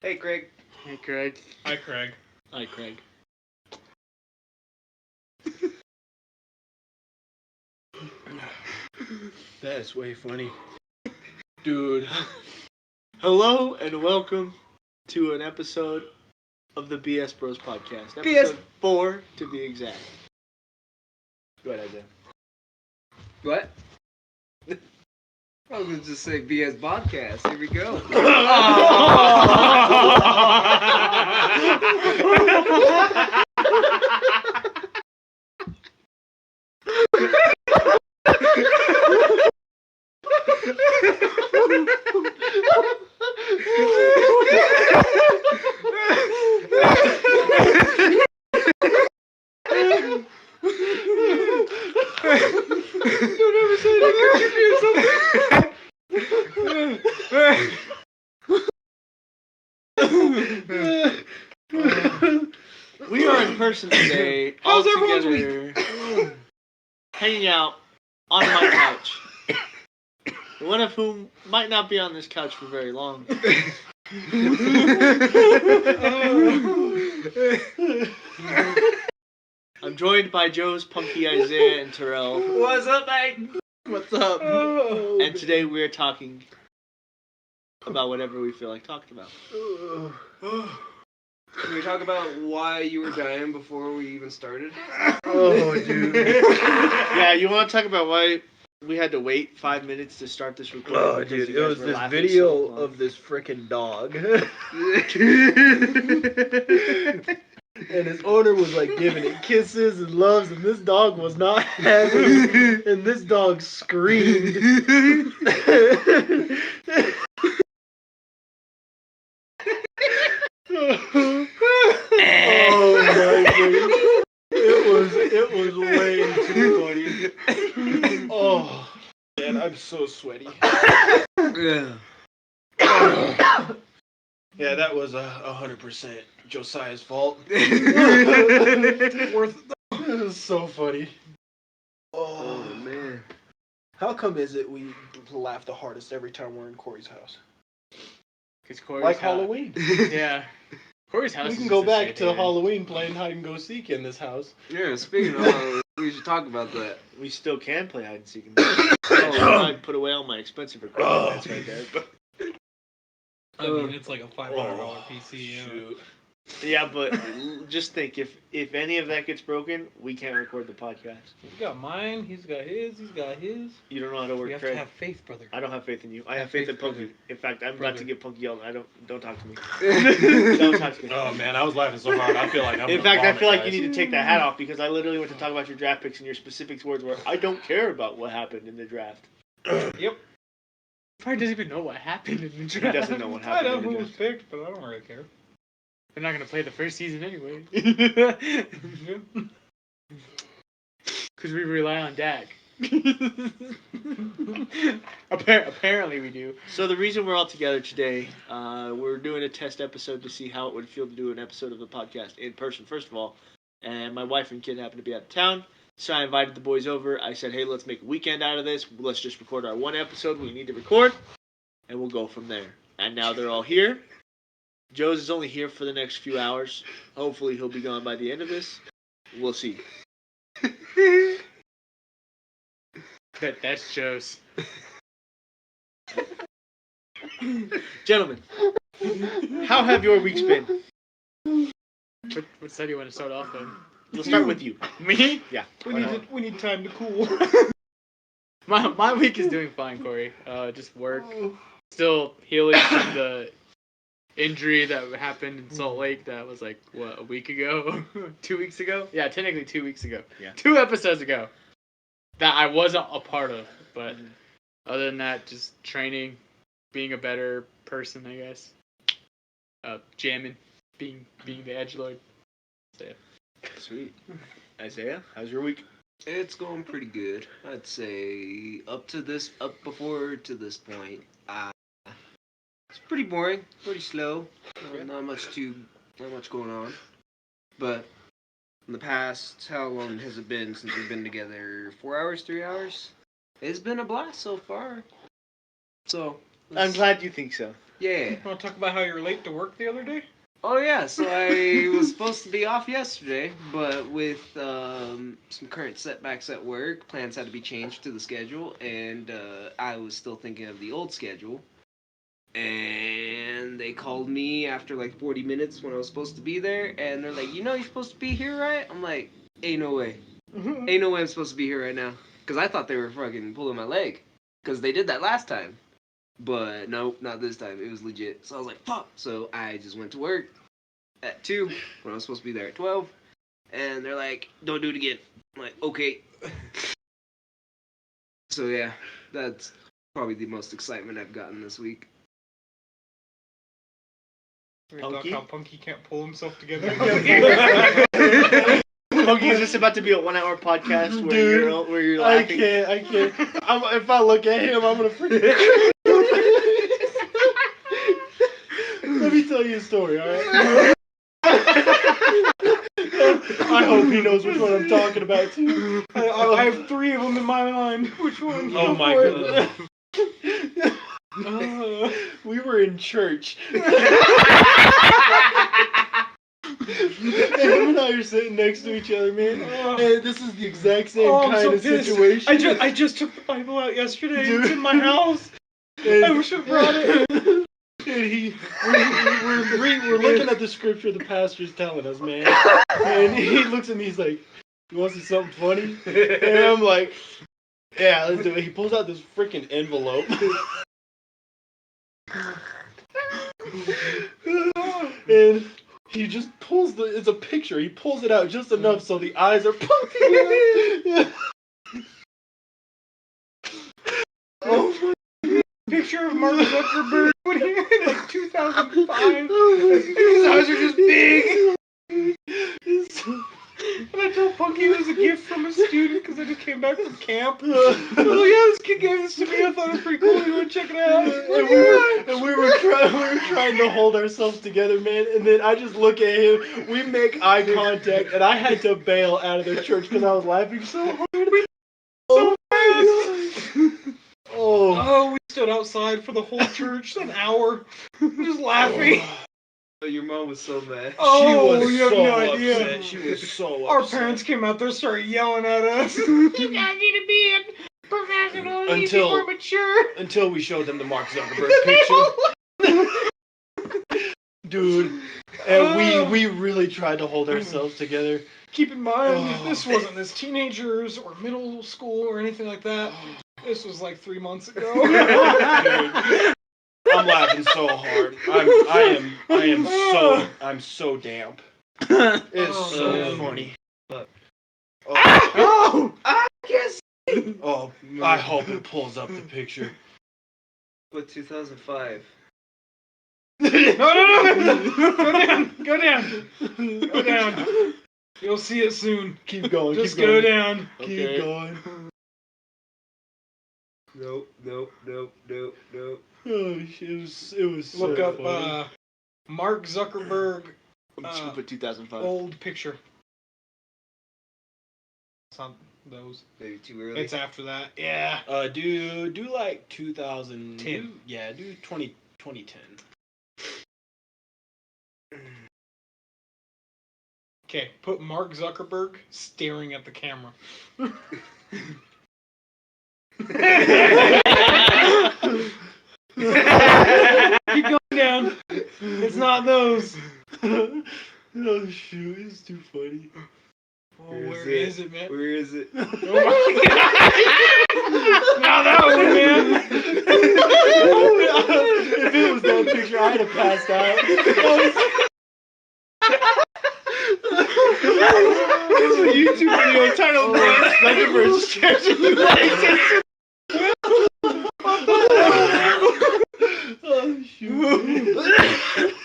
Hey, Craig. Hey, Craig. Hi, Craig. Hi, Craig. That's way funny. Dude. Hello and welcome to an episode of the BS Bros podcast. BS Episode 4 to be exact. Go ahead, Isaiah. What? I was going to just say BS Podcast. Here we go. Don't ever say that. We are in person today, all together, hanging out on my couch. One of whom might not be on this couch for very long. I'm joined by Joe's Punky, Isaiah, and Terrell. What's up, mate? What's up? And today we're talking about whatever we feel like talking about. Can we talk about why you were dying before we even started? Oh, dude. Yeah, you want to talk about why we had to wait 5 minutes to start this recording? Oh, because dude. you It guys was were this laughing video so long. of this frickin' dog. And his owner was like giving it kisses and loves, and this dog was not having it. And this dog screamed. Oh my goodness. It was way too funny. Oh man, I'm so sweaty. Yeah. Yeah, that was 100% Josiah's fault. It was so funny. Oh, man. How come is it we laugh the hardest every time we're in Corey's house? Because Corey's Like house. Halloween. Yeah. Corey's house We is can just go a back shit to haven. Halloween playing hide and go seek in this house. Yeah, speaking of Halloween, we should talk about that. We still can play hide and seek in this. I put away all my expensive equipment that's right there. But I mean, it's like a $500 PC. Yeah. Shoot. yeah, but just think, if any of that gets broken, we can't record the podcast. He's got mine. He's got his. He's got his. You don't know how to work, You have Craig. to have faith, brother. I don't have faith in you. I have Have faith faith, in Punky. brother. In fact, I'm about Brother. to get Punky yelled. Don't talk to me. Don't Don't talk to me. Oh man, I was laughing so hard. I feel like I'm In gonna fact, I vomit, feel like guys. you need to take that hat off because I literally went to talk about your draft picks and your specific words were, I don't care about what happened in the draft. Yep. Probably doesn't even know what happened in the He draft. He doesn't know what happened I know in the who draft. was picked, but I don't really care. They're not going to play the first season anyway. Because we rely on Dak. Apparently we do. So the reason we're all together today, we're doing a test episode to see how it would feel to do an episode of the podcast in person, first of all. And my wife and kid happened to be out of town. So I invited the boys over. I said, hey, let's make a weekend out of this. Let's just record our one episode we need to record. And we'll go from there. And now they're all here. Joe's is only here for the next few hours. Hopefully he'll be gone by the end of this. We'll see. That's Joe's. Gentlemen, how have your weeks been? What side do you want to start off on? We'll start with you. Me? Yeah. We need time to cool. My week is doing fine, Corey. Just work. Still healing from the injury that happened in Salt Lake. That was like, what, a week ago? 2 weeks ago? Yeah, technically 2 weeks ago. Yeah. 2 episodes ago. That I wasn't a part of. But other than that, just training, being a better person, I guess. Jamming, being the edgelord. So, yeah. Sweet. Isaiah, how's your week? It's going pretty good. I'd say up before to this point. It's pretty boring, pretty slow. Not much going on. But in the past, how long has it been since we've been together? 4 hours, 3 hours? It's been a blast so far. So I'm glad you think so. Yeah. Want to talk about how you were late to work the other day? Oh yeah, so I was supposed to be off yesterday, but with some current setbacks at work, plans had to be changed to the schedule, and I was still thinking of the old schedule. And they called me after like 40 minutes when I was supposed to be there, and they're like, you're supposed to be here, right? I'm like, ain't no way. Ain't no way I'm supposed to be here right now. Because I thought they were fucking pulling my leg. Because they did that last time. But nope, not this time. It was legit. So I was like, fuck. So I just went to work at 2 when I was supposed to be there at 12. And they're like, don't do it again. I'm like, okay. So yeah, that's probably the most excitement I've gotten this week. We talk Punky? how Punky can't pull himself together. Punky, is this about to be a 1 hour podcast where Dude, you're I laughing? can't. If I look at him, I'm gonna freak. Let me tell you a story, alright? I hope he knows which one I'm talking about, too. I have 3 of them in my mind. Which one? Oh Go my for it. god. We were in church. Him and I are sitting next to each other, man. And this is the exact same I'm kind so of pissed. situation. I just took the Bible out yesterday. Dude. It's in my house. And- I wish I brought it. And we're looking at the scripture the pastor's telling us, man. And he looks at me, he's like, you want to see something funny? And I'm like, yeah, let's do it. He pulls out this freaking envelope. And he just pulls it's a picture. He pulls it out just enough so the eyes are popping. Oh my Picture of Mark Zuckerberg when he in like 2005. His eyes are just big. And I told Punky it was a gift from a student because I just came back from camp. I was like, yeah, this kid gave this to me. I thought it was pretty cool. You want to check it out? And we were trying to hold ourselves together, man. And then I just look at him. We make eye contact, and I had to bail out of their church because I was laughing so hard. So fast. Oh. Oh, we stood outside for the whole church, an hour, just laughing. Your mom was so mad. Oh, she was you have so no idea. upset. She was so Our upset. parents came out there, started yelling at us. You guys need to be professional. You need to be more mature. Until we showed them the Mark Zuckerberg picture. Dude, and we really tried to hold ourselves together. Keep in mind, this wasn't as teenagers or middle school or anything like that. This was like 3 months ago. Dude, I'm laughing so hard. I'm so damp. It's so funny. Oh! I guess. Oh, I hope it pulls up the picture. But 2005. No. Go down. You'll see it soon. Keep going. Just keep go going. down. Keep going. Nope. Oh, it was so Look up funny. Mark Zuckerberg I'm just gonna put 2005. old picture. It's not those. Maybe too early. It's after that. Yeah. Do like 2010. 10. Do 2010. Okay, put Mark Zuckerberg staring at the camera. Keep going down. It's not those. Oh shoot, it's too funny. Oh, where is it, man? Where is it? Oh my God. Now that one, man. If it was that picture, I'd have passed out. It's a YouTube video titled Mark Zuckerberg stretching your legs. Oh shoot.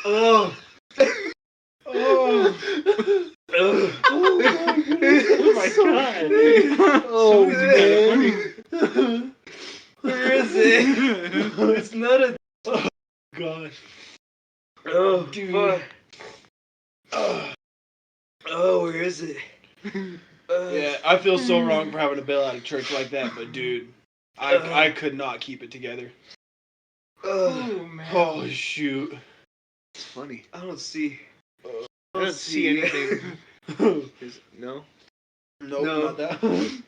Oh. Oh my god. Oh man. Where is it? It's not a. Oh gosh. Oh, Dude. fuck. Oh, where is it? Yeah, I feel so wrong for having to bail out of church like that, but dude, I could not keep it together. Oh man. Oh shoot. It's funny. I don't see. I don't see anything. No? Nope, No. not that one.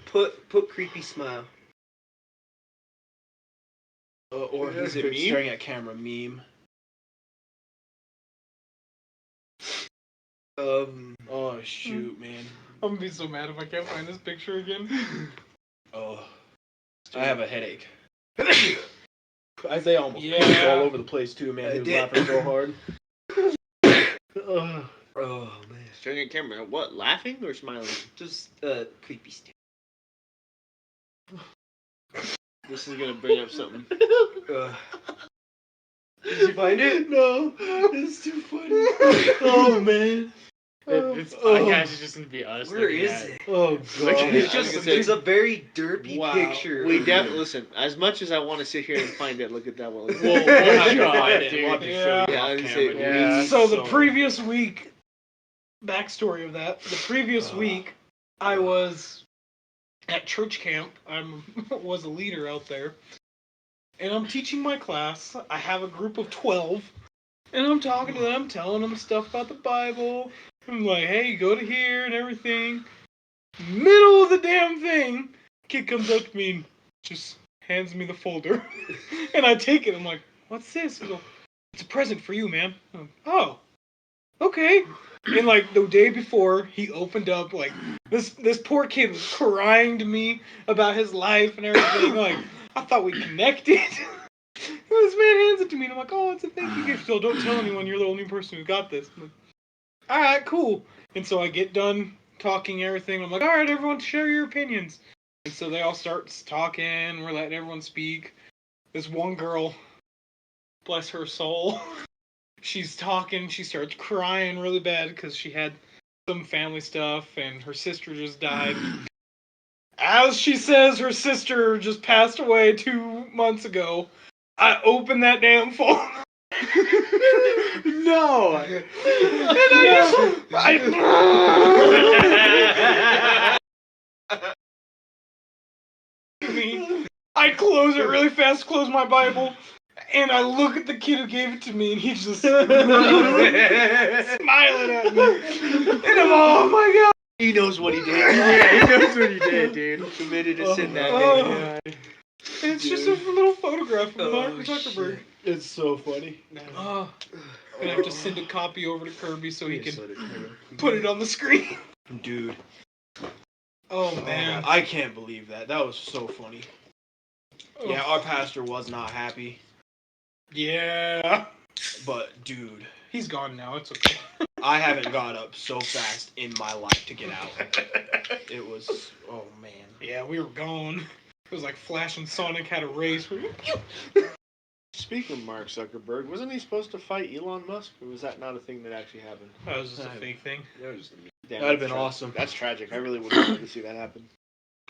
Put creepy smile. Or Is he's it meme? staring at camera meme. Oh shoot, man. I'm gonna be so mad if I can't find this picture again. Oh, I have a headache. Isaiah almost Yeah. puked all over the place too, man. I He was did. laughing so hard. Oh man. Staring at camera. What? Laughing or smiling? Just creepy stare. This is gonna bring up something. Did you find it? No, it's too funny. Oh man. This podcast is just gonna be us. Where looking is at it? Oh Like, god. It's I was just gonna say- it's a very derpy Wow. picture. We definitely listen. As much as I want to sit here and find it, look at that one. We'll have to God, find it. dude. We'll have to Yeah. show you Yeah, I off was camera. gonna say, Yeah. So the previous week, backstory of that. The previous week, I was at church camp. I was a leader out there, and I'm teaching my class. I have a group of 12, and I'm talking to them, telling them stuff about the Bible. I'm like, hey, go to here and everything. Middle of the damn thing, kid comes up to me and just hands me the folder, and I take it. I'm like, what's this? He goes, it's a present for you, man. I'm like, oh, okay. And like the day before, he opened up like this poor kid was crying to me about his life and everything. Like I thought we connected. This man hands it to me, and I'm like, oh, it's a thank you gift. So don't tell anyone you're the only person who got this. I'm like, all right, cool. And so I get done talking everything. I'm like, all right, everyone, share your opinions. And so they all start talking. We're letting everyone speak. This one girl, bless her soul, she's talking. She starts crying really bad because she had some family stuff and her sister just died. As she says her sister just passed away 2 months ago, I opened that damn phone. No. And I close it really fast, close my Bible, and I look at the kid who gave it to me, and he's just smiling at me. And I'm, oh my god. He knows what he did. Yeah, he knows what he did, dude. He committed a sin that Oh. day. And it's just a little photograph of Mark Oh, Zuckerberg. It's so funny. Oh, gonna have to send a copy over to Kirby so he can put it on the screen. Dude. Oh man. I can't believe that. That was so funny. Yeah, our pastor was not happy. Yeah. But dude, He's gone now. It's okay. I haven't got up so fast in my life to get out. It was, oh man. Yeah, we were gone. It was like Flash and Sonic had a race. Speaking of Mark Zuckerberg, wasn't he supposed to fight Elon Musk, or was that not a thing that actually happened? That was just a fake thing. Damn, That'd have been that's awesome. That's tragic. I really would have wanted to see that happen.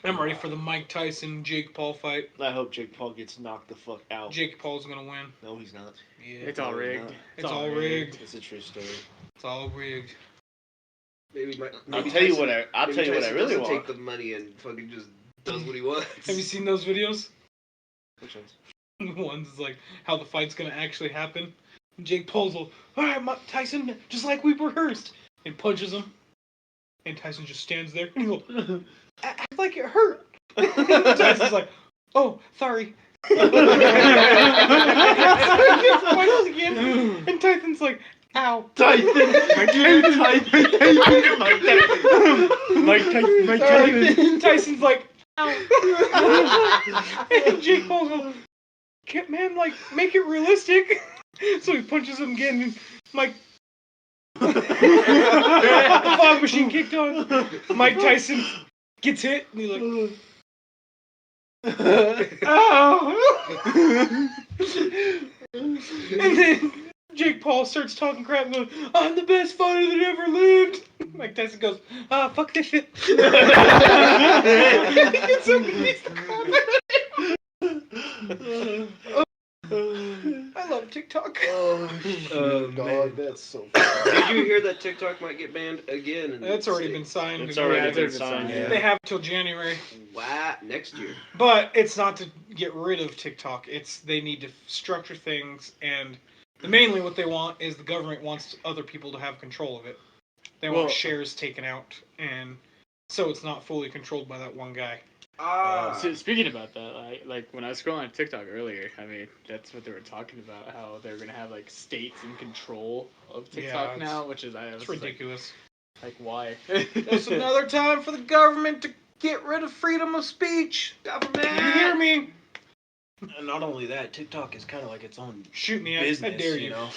I'm ready for the Mike Tyson Jake Paul fight. I hope Jake Paul gets knocked the fuck out. Jake Paul's gonna win. No, he's not. Yeah. It's all rigged. It's all rigged. It's a true story. It's all rigged. Maybe I'll tell you what I Tyson really doesn't want. take the money and fucking just does what he wants. Have you seen those videos? Which ones? The ones is like how the fight's gonna actually happen. And Jake Paul's all, all right, Tyson, just like we rehearsed, and punches him. And Tyson just stands there and he's like, act like it hurt. Tyson's like, oh, sorry. So he gets punched again, and Tyson's like, ow. Tyson's like, ow. And Jake Paul's like, can't, man, like, make it realistic. So he punches him again, and Mike. The fog machine kicked on. Mike Tyson gets hit, and he's like, ow. And then Jake Paul starts talking crap and goes, I'm the best fighter that ever lived. Mike Tyson goes, fuck this shit. He gets up and beats the crap out of him. I love TikTok. Oh, man. dog, that's so funny. Did you hear that TikTok might get banned again? In That's the already state? been signed. It's already it's been already signed. signed, Yeah. They have till January. Wow, next year. But it's not to get rid of TikTok. They need to structure things, and mainly what they want is the government wants other people to have control of it. They want shares taken out, and so it's not fully controlled by that one guy. So speaking about that, like when I was scrolling on TikTok earlier, I mean that's what they were talking about, how they're gonna have like states in control of TikTok now, which is it's ridiculous. Like why? It's another time for the government to get rid of freedom of speech. Government! You hear me? And not only that, TikTok is kind of like its own Shoot me, business, I dare you. you know?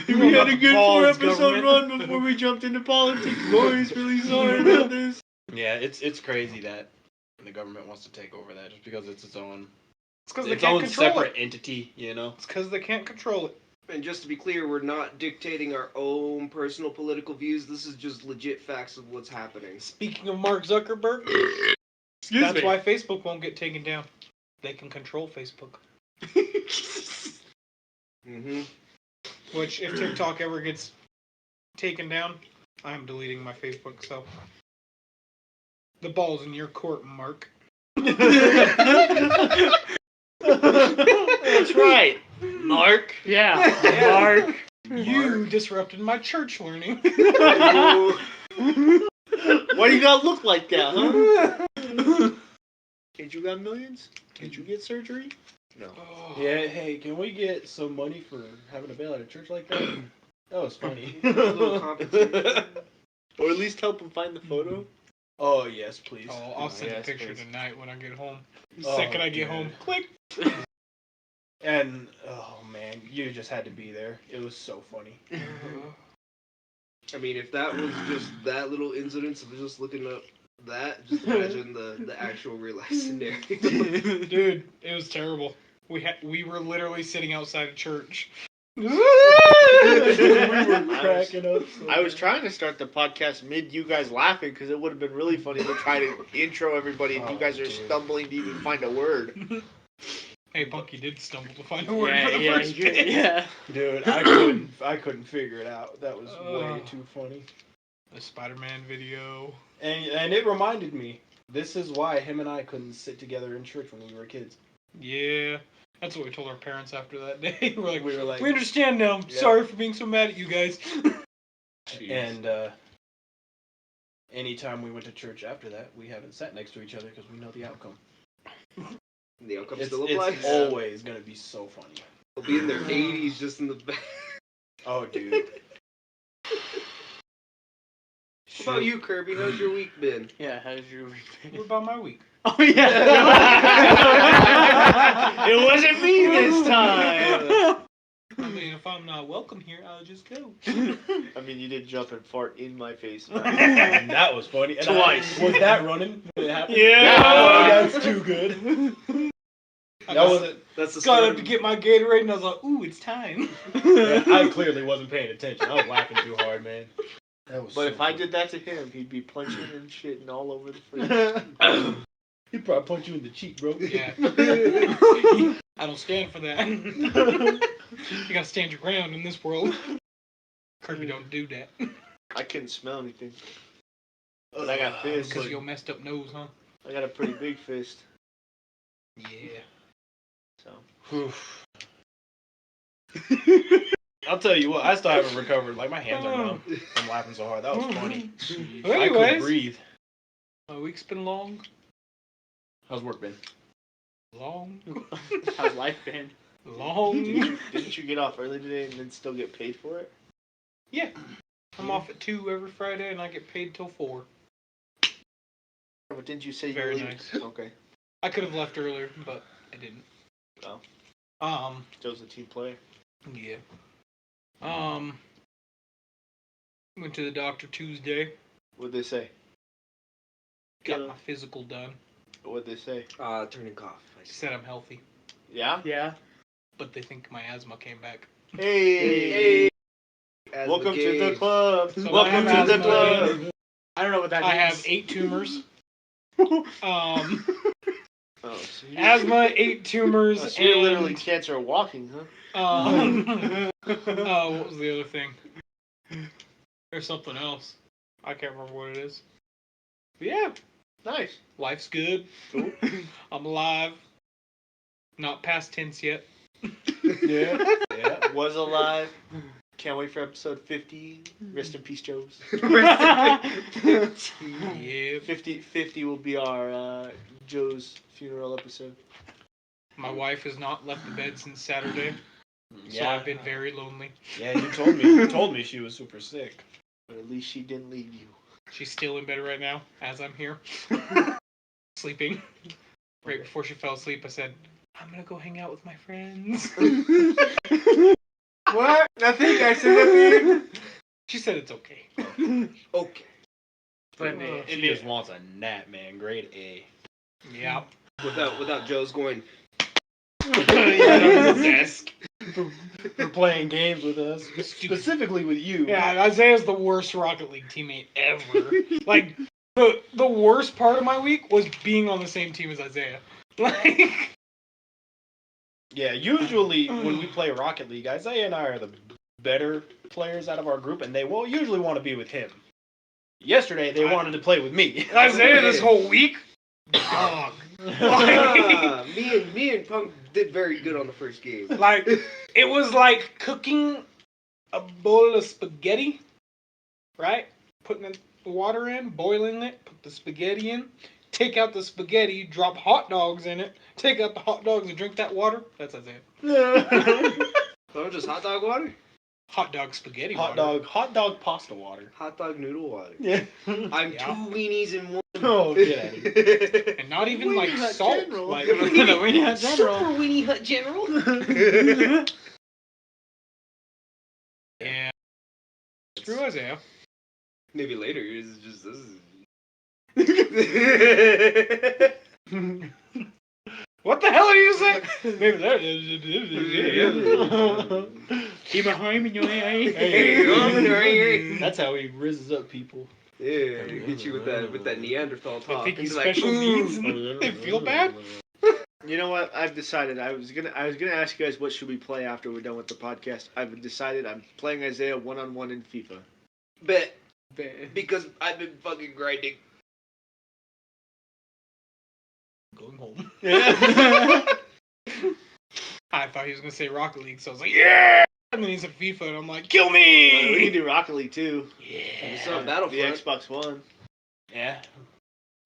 We had a good Balls, 4-episode government. run before we jumped into politics, boys. Really sorry about this. Yeah, it's crazy that the government wants to take over that just because it's its own It's because they can't control separate it. entity, you know? It's because they can't control it. And just to be clear, we're not dictating our own personal political views. This is just legit facts of what's happening. Speaking of Mark Zuckerberg, that's why Facebook won't get taken down. They can control Facebook. Mm-hmm. Which, if TikTok ever gets taken down, I'm deleting my Facebook, so... The ball's in your court, Mark. That's right, Mark. Yeah, Mark. You disrupted my church learning. Why do you gotta look like that, huh? Can't you got millions? Can't you get surgery? No. Yeah, hey, can we get some money for having a bail at a church like that? That was funny. A little compensation. Or at least help him find the photo. Oh, yes, please. Oh, I'll send a yes, picture please. tonight when I get home. The Oh, second I get dude. home, click. And, oh man, you just had to be there. It was so funny. I mean, if that was just that little incident of just looking up that, just imagine the actual real life scenario. Dude, it was terrible. We were literally sitting outside of church. We were cracking up. I was trying to start the podcast mid you guys laughing because it would have been really funny to try to intro everybody and you guys are stumbling to even find a word. Hey, Bunky did stumble to find a word Yeah, for the yeah, first bit. yeah. Dude, I couldn't figure it out. That was way too funny. The Spider-Man video. And it reminded me, this is why him and I couldn't sit together in church when we were kids. Yeah. That's what we told our parents after that day. we were like, we understand now. Yeah. Sorry for being so mad at you guys. And anytime we went to church after that, we haven't sat next to each other because we know the outcome. The outcome It's still applies. always going to be so funny. They'll be in their 80s just in the back. Oh, dude. What about you, Kirby? How's your week been? Yeah, how's your week been? What about my week? Oh, yeah. It wasn't me this time. I mean, if I'm not welcome here, I'll just go. I mean, you did jump and fart in my face. And that was funny. And Twice. Was that running when it happened? Yeah. Oh, that's too good. That's the Got start up to get my Gatorade and I was like, ooh, it's time. Yeah, I clearly wasn't paying attention. I was laughing too hard, man. That was But so if I funny. did that to him, he'd be punching and shitting all over the place. He'd probably punch you in the cheek, bro. Yeah. I don't stand for that. You gotta stand your ground in this world. Kirby don't do that. I couldn't smell anything. But I got fists. Because of your messed up nose, huh? I got a pretty big fist. Yeah. So. I'll tell you what, I still haven't recovered. Like, my hands are numb from laughing so hard. That was funny. Well, I couldn't anyways, breathe. my week's been long. How's work been? Long. How's life been? Long. Didn't you get off early today and then still get paid for it? Yeah. I'm off at 2 every Friday and I get paid till 4. But didn't you say you Very were leaving? nice. Okay. I could have left earlier, but I didn't. Oh. Joe's a team player. Yeah. Went to the doctor Tuesday. What'd they say? Got my physical done. What'd they say? Turning cough. Said I'm healthy, Yeah? Yeah. but they think my asthma came back. Hey! Asthma Welcome to gauge. the club! So I Welcome have to the asthma. club! I don't know what that I means. have 8 tumors. Oh, so you're, Asthma, 8 tumors, oh, so you're and literally cancer walking, huh? what was the other thing? There's something else. I can't remember what it is. But yeah, Nice. life's good. Cool. I'm alive. Not past tense yet. Yeah. Was alive. Can't wait for episode 50. Rest in peace, Joes. Yeah. 50 will be our Joe's funeral episode. My wife has not left the bed since Saturday, so I've been very lonely. Yeah, you told me she was super sick. But at least she didn't leave you. She's still in bed right now, as I'm here. Sleeping. Right before she fell asleep, I said, I'm gonna go hang out with my friends. What? Nothing? I said nothing. She said it's okay. Okay. But She just wants a nap, man. Grade A. Yeah. Without Joe's going. Yeah, on the desk. For playing games with us, specifically with you. Yeah, Isaiah's the worst Rocket League teammate ever. Like, the worst part of my week was being on the same team as Isaiah. Like, Yeah, usually when we play Rocket League, Isaiah and I are the better players out of our group, and they will usually want to be with him. Yesterday, they wanted to play with me. Isaiah this whole week, dog. Me and Punk did very good on the first game. Like, it was like cooking a bowl of spaghetti, right? Putting the water in, boiling it, put the spaghetti in, take out the spaghetti, drop hot dogs in it, take out the hot dogs and drink that water. That's Isaiah. So just hot dog water? Hot dog spaghetti Hot dog pasta water. Hot dog noodle water. Yeah. I'm Yeah. 2 weenies in one. Oh, get out of here. And not even Weenie like Hut salt. General. Like, Weenie Hut General. Super Weenie Hut General. yeah. Screw Isaiah. Maybe later. It's just this is. What the hell are you saying? Maybe that. Keep a home in your eye. That's how he rizzes up people. Yeah, hit you with that Neanderthal They talk. think he's He's like, special needs and they feel bad. You know what? I've decided. I was gonna ask you guys what should we play after we're done with the podcast. I've decided I'm playing Isaiah 1-on-1 in FIFA. Bet. Because I've been fucking grinding. Going home. Yeah. I thought he was gonna say Rocket League, so I was like, yeah. And then he said FIFA, and I'm like, kill We can me. do Rocket League too. It's on The Battlefront. Xbox One. Yeah.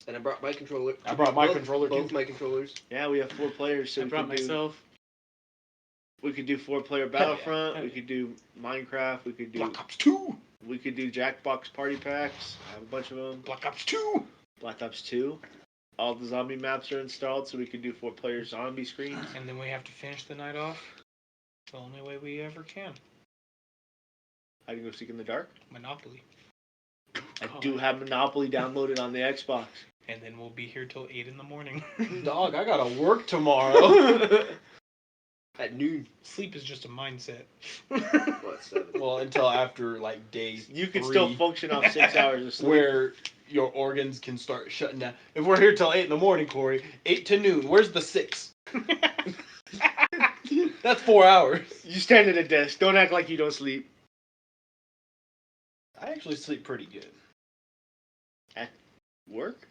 And I brought my controller. I brought my Both- controller Both too. my controllers. Yeah, we have 4 players, so I brought myself. we could do 4-player Battlefront. We could do Minecraft. We could do Black Ops 2. Jackbox Party Packs. I have a bunch of them. Black Ops 2. Black Ops 2. All the zombie maps are installed, so we could do 4-player zombie screens. And then we have to finish the night off. The only way we ever can. I can go Seek in the Dark. Monopoly. I do have Monopoly downloaded on the Xbox. And then we'll be here till 8 in the morning. Dog, I gotta work tomorrow. At noon. Sleep is just a mindset. What, 7? Well, until after like day You can 3, still function off 6 hours of sleep. where your organs can start shutting down. If we're here till 8 in the morning, Corey, 8 to noon. Where's the 6? That's 4 hours. You stand at a desk. Don't act like you don't sleep. I actually sleep pretty good. Work?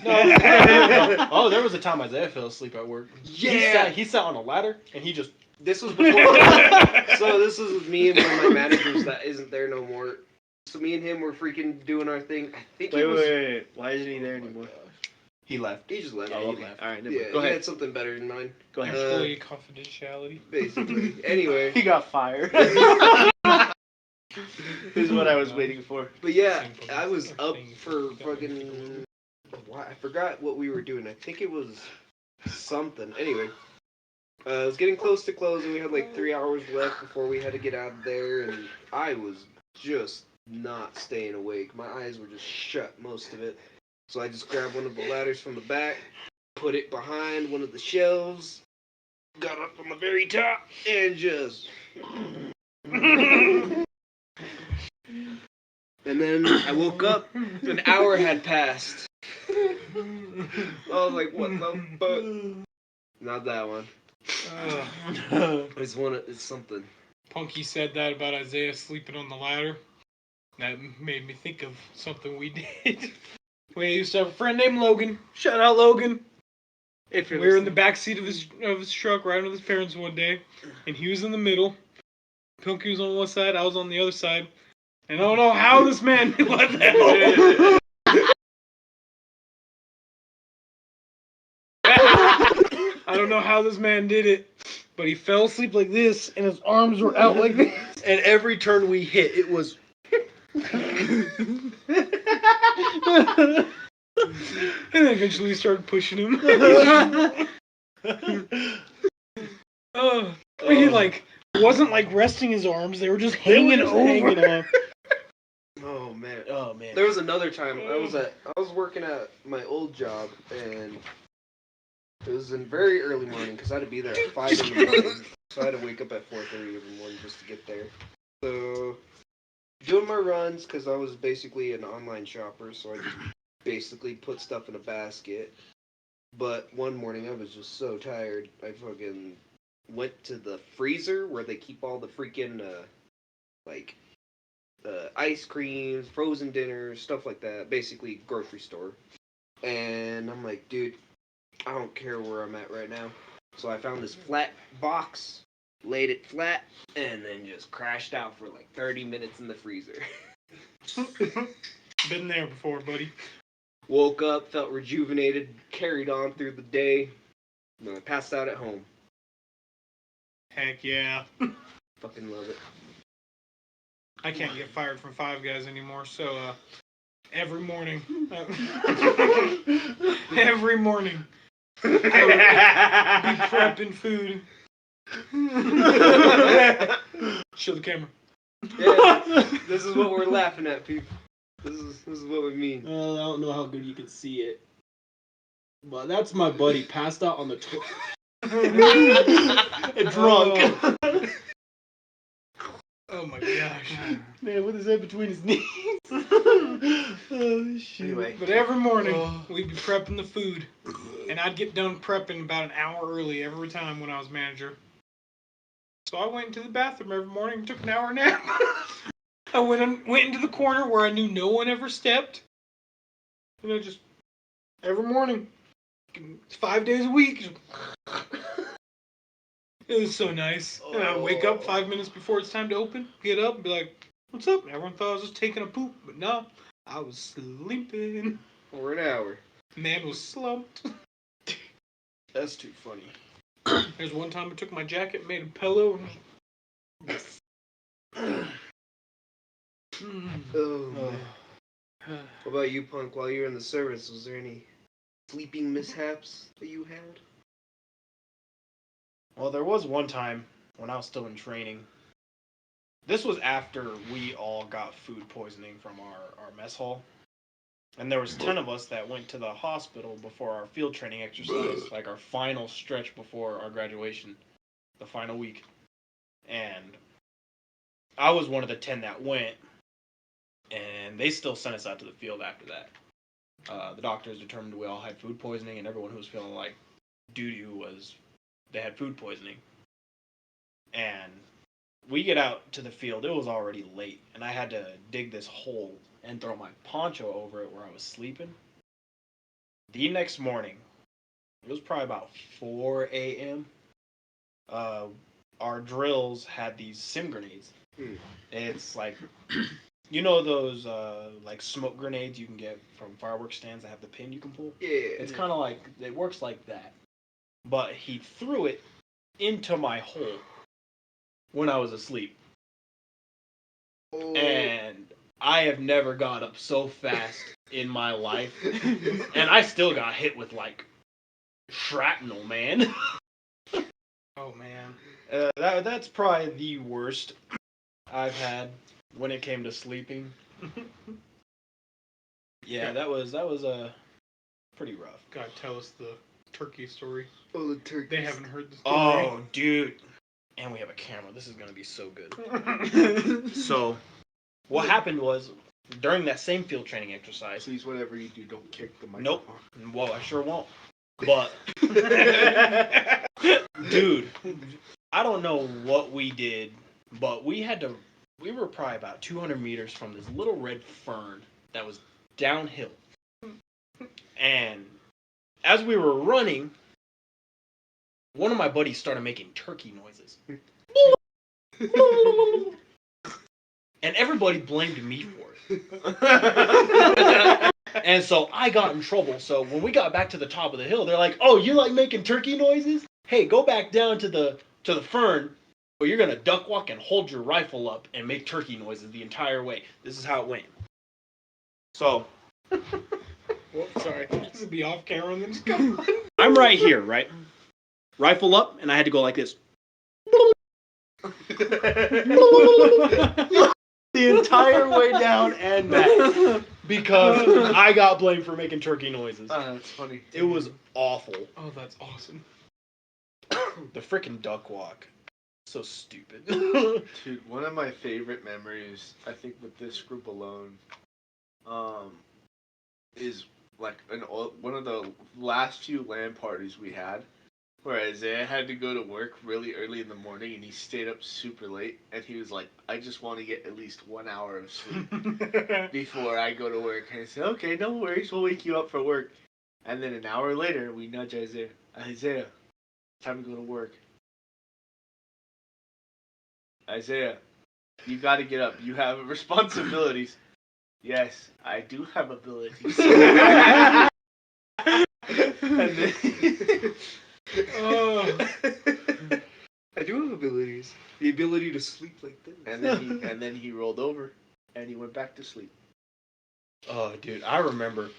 No. Oh, there was a time Isaiah fell asleep at work. Yeah. He sat on a ladder and he just. This was before. So this was me and one of my managers that isn't there no more. So me and him were freaking doing our thing. I think Wait. Why isn't he there Oh my anymore? gosh. He left. He just left. Yeah, Oh, he okay. left. All right, never Yeah, mind. Go he ahead. had something better in mind. Go ahead. Employee confidentiality. Basically. Anyway. He got fired. This is what I was waiting for. But yeah, I was up for fucking. I forgot what we were doing. I think it was something. Anyway, it was getting close to closing. We had like 3 hours left before we had to get out of there, and I was just not staying awake. My eyes were just shut most of it. So I just grabbed one of the ladders from the back, put it behind one of the shelves, got up on the very top, and just. And then I woke up, an hour had passed. I was like, what the fuck? Not that one. It's something. Punky said that about Isaiah sleeping on the ladder. That made me think of something we did. We used to have a friend named Logan. Shout out Logan. If We you're were in the listening. back seat of his truck riding with his parents one day, and he was in the middle. Pinky was on one side, I was on the other side. And I don't know how this man let that go. I don't know how this man did it, but he fell asleep like this, and his arms were out like this. And every turn we hit, it was. And then eventually we started pushing him. He like wasn't like resting his arms; they were just hanging over. hanging on. Oh man. Oh man. There was another time I was working at my old job, and it was in very early morning because I had to be there at 5 in the morning. So I had to wake up at 4:30 every morning just to get there. So doing my runs because I was basically an online shopper, so I just basically put stuff in a basket. But one morning I was just so tired, I fucking went to the freezer where they keep all the freaking like ice creams, frozen dinners, stuff like that. Basically, grocery store. And I'm like, dude, I don't care where I'm at right now. So I found this flat box, laid it flat, and then just crashed out for like 30 minutes in the freezer. Been there before, buddy. Woke up, felt rejuvenated, carried on through the day, and then I passed out at home. Heck yeah. Fucking love it. I can't get fired from Five Guys anymore, so every morning, every morning, I would be prepping food. Show the camera. Yeah, this is what we're laughing at, people. This is what we mean. I don't know how good you can see it, but that's my buddy passed out on the toilet. Drunk. Oh my gosh. Man, with his head between his knees. Oh, shit. Anyway. But every morning, we'd be prepping the food. And I'd get done prepping about an hour early every time when I was manager. So I went into the bathroom every morning and took an hour nap. I went into the corner where I knew no one ever stepped. You know, just every morning. 5 days a week. It was so nice. And I'd wake up 5 minutes before it's time to open, get up, and be like, what's up? And everyone thought I was just taking a poop. But no, I was sleeping. For an hour. Man was slumped. That's too funny. There's one time I took my jacket, made a pillow, and Oh, man. What about you, Punk? While you were in the service, was there any sleeping mishaps that you had? Well, there was one time when I was still in training. This was after we all got food poisoning from our mess hall. And there was 10 of us that went to the hospital before our field training exercise, like our final stretch before our graduation, the final week. And I was one of the 10 that went, and they still sent us out to the field after that. The doctors determined we all had food poisoning, and everyone who was feeling like doo-doo they had food poisoning. And we get out to the field, it was already late, and I had to dig this hole and throw my poncho over it where I was sleeping. The next morning, it was probably about 4 a.m., our drills had these sim grenades. It's like, you know those like smoke grenades you can get from fireworks stands that have the pin you can pull? Yeah. It's kind of like, it works like that. But he threw it into my hole when I was asleep. Oh. And I have never got up so fast in my life. And I still got hit with, like, shrapnel, man. oh man. That's probably the worst I've had when it came to sleeping. Yeah, that was pretty rough. God, tell us the turkey story. Oh, the turkey. They haven't heard the story. Oh, dude. And we have a camera. This is going to be so good. So, what happened was, during that same field training exercise... Please, whatever you do, don't kick the microphone. Nope. Well, I sure won't. But... dude, I don't know what we did, but we were probably about 200 meters from this little red fern that was downhill. And as we were running, one of my buddies started making turkey noises. And everybody blamed me for it. And so I got in trouble. So when we got back to the top of the hill, they're like, "Oh, you like making turkey noises? Hey, go back down to the fern, or you're gonna duck walk and hold your rifle up and make turkey noises the entire way." This is how it went. So Sorry. This would be off camera and then just come on. I'm right here, right? Rifle up, and I had to go like this. The entire way down and back. Because I got blamed for making turkey noises. That's funny. It was awful. Oh, that's awesome. The freaking duck walk. So stupid. Dude, one of my favorite memories, I think, with this group alone, is like one of the last few LAN parties we had, where Isaiah had to go to work really early in the morning, and he stayed up super late, and he was like, "I just want to get at least 1 hour of sleep before I go to work." And I said, "Okay, no worries, we'll wake you up for work." And then an hour later, we nudge Isaiah. "Isaiah, time to go to work." "Isaiah, you got to get up. You have responsibilities." "Yes, I do have abilities." And then I do have abilities. The ability to sleep like this. and then he rolled over and he went back to sleep. Oh, dude, I remember.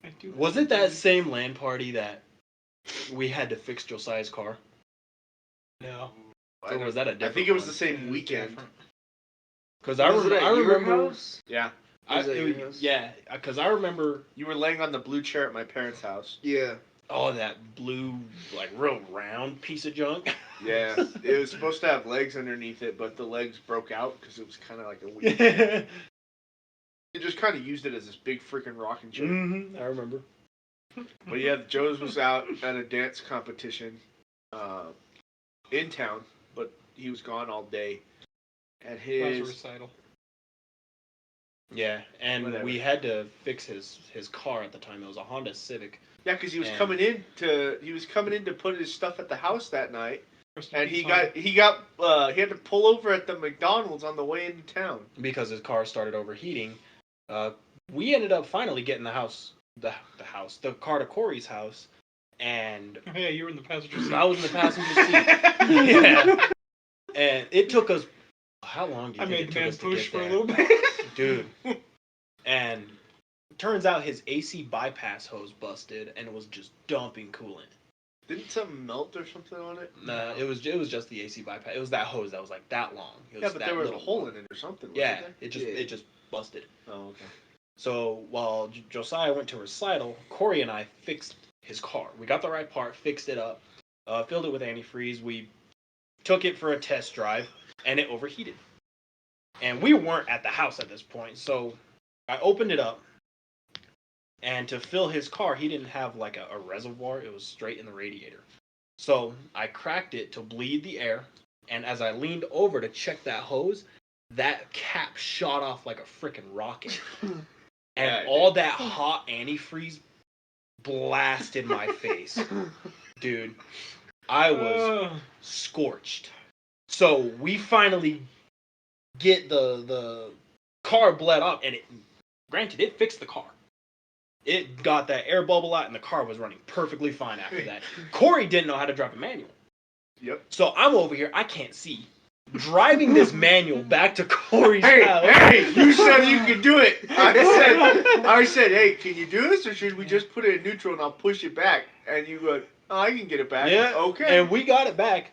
I do. Was it that same LAN party that we had to fix Josiah's car? No. Or was that a I different think it was one? the same weekend. Because Was it at your remember. house? Yeah. Was it at your house? Yeah, because I remember. You were laying on the blue chair at my parents' house. Yeah. Oh, that blue, like, real round piece of junk. Yeah. It was supposed to have legs underneath it, but the legs broke out because it was kind of like a weird. You just kind of used it as this big freaking rocking chair. I remember. But yeah, Joe's was out at a dance competition in town, but he was gone all day. And That was a his recital. Yeah, and Whatever. we had to fix his car at the time. It was a Honda Civic. yeah, because he was And- coming in to put his stuff at the house that night, Rest in and peace, he Honda. had to pull over at the McDonald's on the way into town. Because his car started overheating. We ended up finally getting the car to Corey's house, and Oh, yeah, you were in the passenger seat. I was in the passenger seat. Yeah. And it took us. How long do you I think made it the took man us to push get for there? a little bit. Dude. And turns out his AC bypass hose busted, and it was just dumping coolant. Didn't something melt or something on it? Nah, it was just the AC bypass. It was that hose that was like that long. It was Yeah, but that there was a little hole long. in it or something. Yeah, Wasn't it just busted. there? Oh, okay. So while Josiah went to recital, Corey and I fixed his car. We got the right part, fixed it up, filled it with antifreeze. We took it for a test drive, and it overheated. And we weren't at the house at this point, so I opened it up. And to fill his car, he didn't have like a reservoir. It was straight in the radiator. So I cracked it to bleed the air. And as I leaned over to check that hose, that cap shot off like a freaking rocket. And Yeah, it all did. that hot antifreeze blasted my face. Dude, I was scorched. So we finally get the car bled up, and granted, it fixed the car. It got that air bubble out, and the car was running perfectly fine after that. Corey didn't know how to drive a manual. Yep. So I'm over here, I can't see. Driving this manual back to Corey's house. Hey, you said you could do it. I said, hey, can you do this, or should we just put it in neutral and I'll push it back? And you go, oh, I can get it back. Yeah, Okay. And we got it back,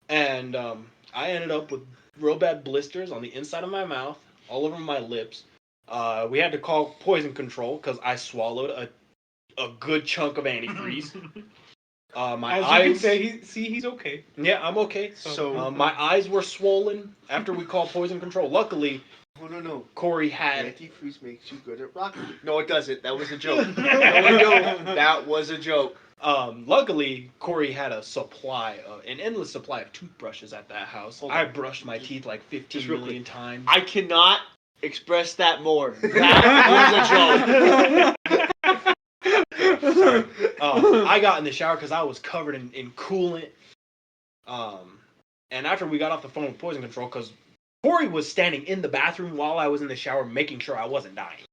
and I ended up with real bad blisters on the inside of my mouth, all over my lips. We had to call poison control because I swallowed a good chunk of antifreeze. My As eyes. you can say, he's okay. Yeah, I'm okay. So, My eyes were swollen after we called poison control. Luckily, no. Corey had. Antifreeze makes you good at rocking. No, it doesn't. That was a joke. That was a joke. Luckily, Corey had an endless supply of toothbrushes at that house. Hold I on. brushed my teeth like 15 Just real million times. I cannot express that more. That was a joke. I got in the shower because I was covered in coolant. And after we got off the phone with Poison Control, because Corey was standing in the bathroom while I was in the shower making sure I wasn't dying.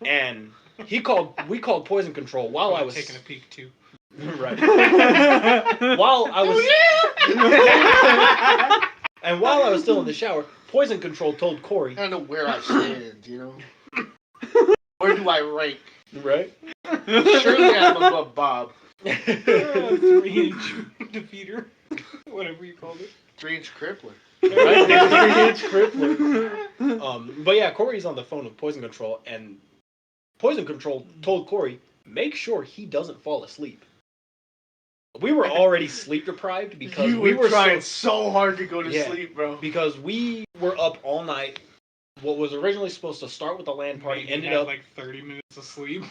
And we called Poison Control while I was taking a peek too. Right. While I was and while I was still in the shower, Poison Control told Corey. I don't know where I stand, you know? Where do I rank? Right? Surely I'm above Bob. 3-inch defeater. Whatever you called it. 3-inch crippler. Right? 3-inch crippler. But yeah, Corey's on the phone with Poison Control, and Poison Control told Corey, make sure he doesn't fall asleep. We were already sleep deprived because we were trying so hard to go to sleep, bro. Because we were up all night. What was originally supposed to start with the LAN party ended up like 30 minutes of sleep.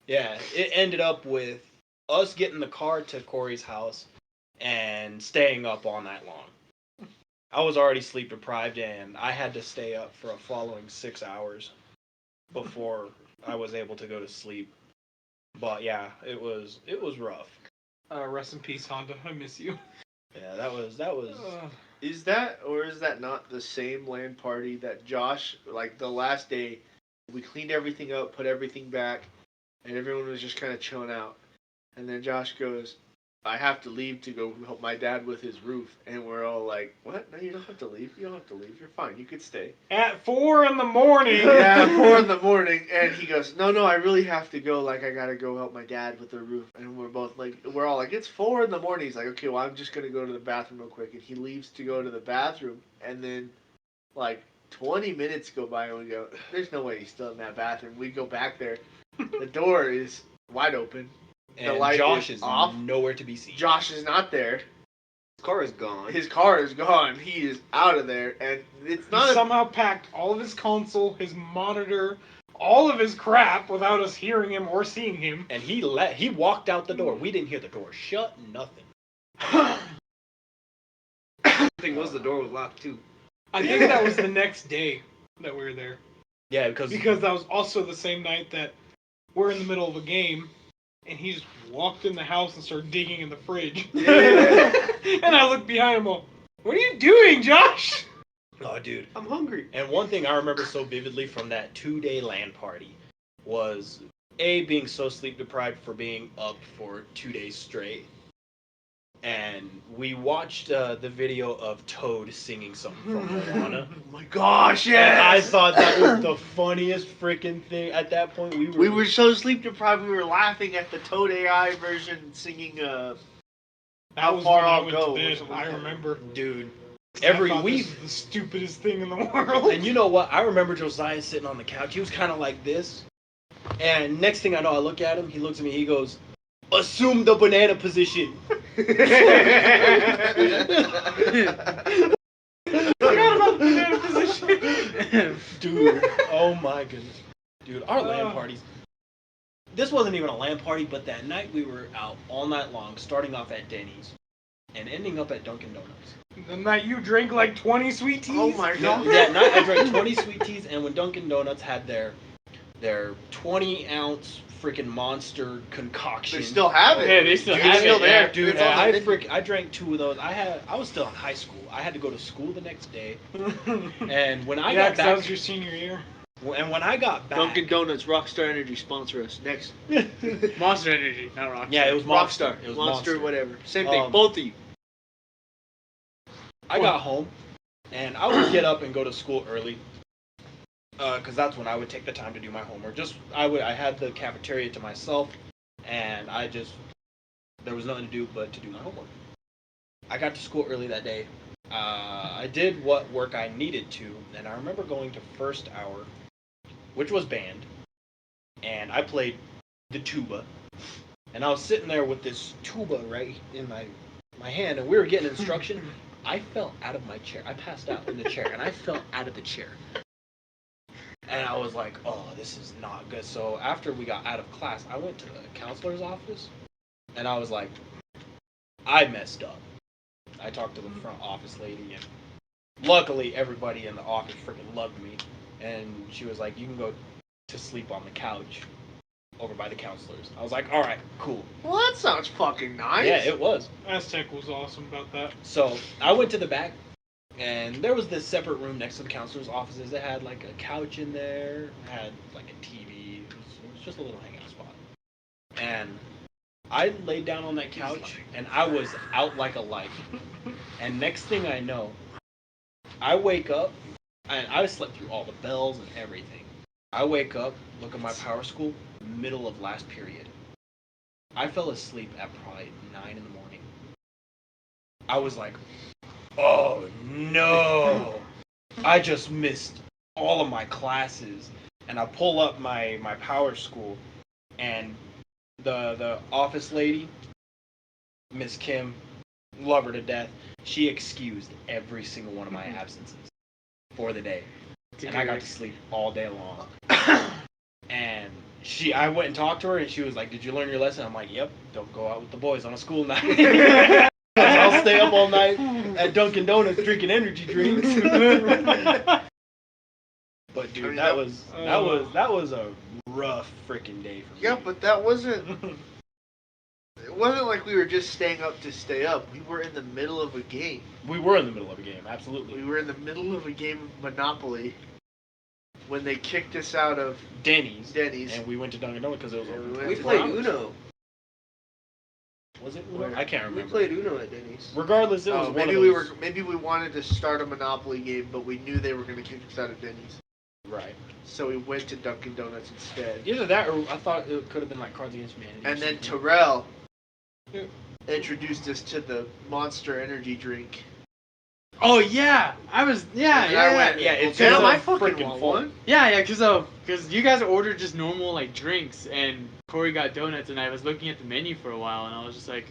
Yeah, it ended up with us getting the car to Corey's house and staying up all night long. I was already sleep deprived, and I had to stay up for a following 6 hours before I was able to go to sleep. But yeah, it was rough. Rest in peace, Honda. I miss you. Yeah, that was. Is that not the same LAN party that Josh, like the last day, we cleaned everything up, put everything back, and everyone was just kind of chilling out. And then Josh goes, I have to leave to go help my dad with his roof. And we're all like, what? No, you don't have to leave. You don't have to leave. You're fine. You could stay. At 4 in the morning. Yeah, at 4 in the morning. And he goes, no, I really have to go. Like, I got to go help my dad with the roof. And we're all like, it's 4 in the morning. He's like, okay, well, I'm just going to go to the bathroom real quick. And he leaves to go to the bathroom. And then, like, 20 minutes go by and we go, there's no way he's still in that bathroom. We go back there. The door is wide open. And the light Josh is off. nowhere to be seen. Josh is not there. His car is gone. His car is gone. He is out of there, and it's not. He somehow packed all of his console, his monitor, all of his crap without us hearing him or seeing him. And he walked out the door. We didn't hear the door shut. Nothing. The thing was, the door was locked too. I think that was the next day that we were there. Yeah, because that was also the same night that we're in the middle of a game. And he just walked in the house and started digging in the fridge. Yeah. And I looked behind him, what are you doing, Josh? Oh, dude. I'm hungry. And one thing I remember so vividly from that 2-day LAN party was, being so sleep deprived for being up for 2 days straight. And we watched the video of Toad singing something from Moana. Oh my gosh, yes! And I thought that was the funniest freaking thing. At that point, we were so sleep deprived, we were laughing at the Toad AI version singing That How was Far when I I'll went Go. to bed, I remember. Dude, Every week. This is the stupidest thing in the world. And you know what? I remember Josiah sitting on the couch. He was kind of like this. And next thing I know, I look at him. He looks at me. He goes, assume the banana position. Forgot about the banana position. Dude, oh my goodness. Dude, our LAN parties. This wasn't even a LAN party, but that night we were out all night long, starting off at Denny's and ending up at Dunkin' Donuts. The night you drank like 20 sweet teas? Oh my god. That night I drank 20 sweet teas, and when Dunkin' Donuts had their 20-ounce freaking monster concoction. They still have it. Yeah, they still have It's still it, there. Yeah, dude, It's on the menu. I drank 2 of those. I was still in high school. I had to go to school the next day. And when I got back, that was your senior year. And when I got back, Dunkin' Donuts, Rockstar Energy sponsor us. Next. Monster Energy, not Rockstar. yeah, it was Monster. Rockstar. It was Monster, whatever. Same thing. Both of you. I got home, and I would get up and go to school early, because that's when I would take the time to do my homework. I had the cafeteria to myself, and there was nothing to do but to do my homework. I got to school early that day. I did what work I needed to, and I remember going to first hour, which was band, and I played the tuba, and I was sitting there with this tuba right in my hand, and we were getting instruction. I fell out of my chair. I passed out in the chair, and I fell out of the chair. And I was like, oh, this is not good. So after we got out of class, I went to the counselor's office, and I was like, I messed up. I talked to the front office lady, and luckily everybody in the office freaking loved me. And she was like, you can go to sleep on the couch. over by the counselors. I was like, all right, cool. Well, that sounds fucking nice. Yeah, it was. Aztec was awesome about that. So I went to the back, and there was this separate room next to the counselor's offices that had like a couch in there, had like a TV. It was just a little hangout spot. And I laid down on that couch, and I was out like a light. And next thing I know, I wake up, and I slept through all the bells and everything. I wake up, look at my power school, middle of last period. I fell asleep at probably 9 in the morning. I was like, oh no, I just missed all of my classes. And I pull up my power school, and the office lady, Miss Kim, love her to death, she excused every single one of my absences for the day. And I got to sleep all day long. And I went and talked to her, and she was like, did you learn your lesson? I'm like, yep, don't go out with the boys on a school night. I'll stay up all night at Dunkin' Donuts drinking energy drinks. But dude, that was a rough freaking day for me. Yeah, but that wasn't. It wasn't like we were just staying up to stay up. We were in the middle of a game. We were in the middle of a game, absolutely. We were in the middle of a game of Monopoly when they kicked us out of Denny's. Denny's. And we went to Dunkin' Donuts because it was open. We played Uno. Was it Uno? I can't remember. We played Uno at Denny's. Regardless, it was one maybe of we those... maybe we wanted to start a Monopoly game, but we knew they were going to kick us out of Denny's. Right. So we went to Dunkin' Donuts instead. Either that, or I thought it could have been like Cards Against Humanity. And then Terrell introduced us to the Monster Energy drink. Oh yeah, I was And I went, it's damn, a I fucking freaking want full. one. yeah, because you guys ordered just normal like drinks, and Corey got donuts, and I was looking at the menu for a while, and I was like,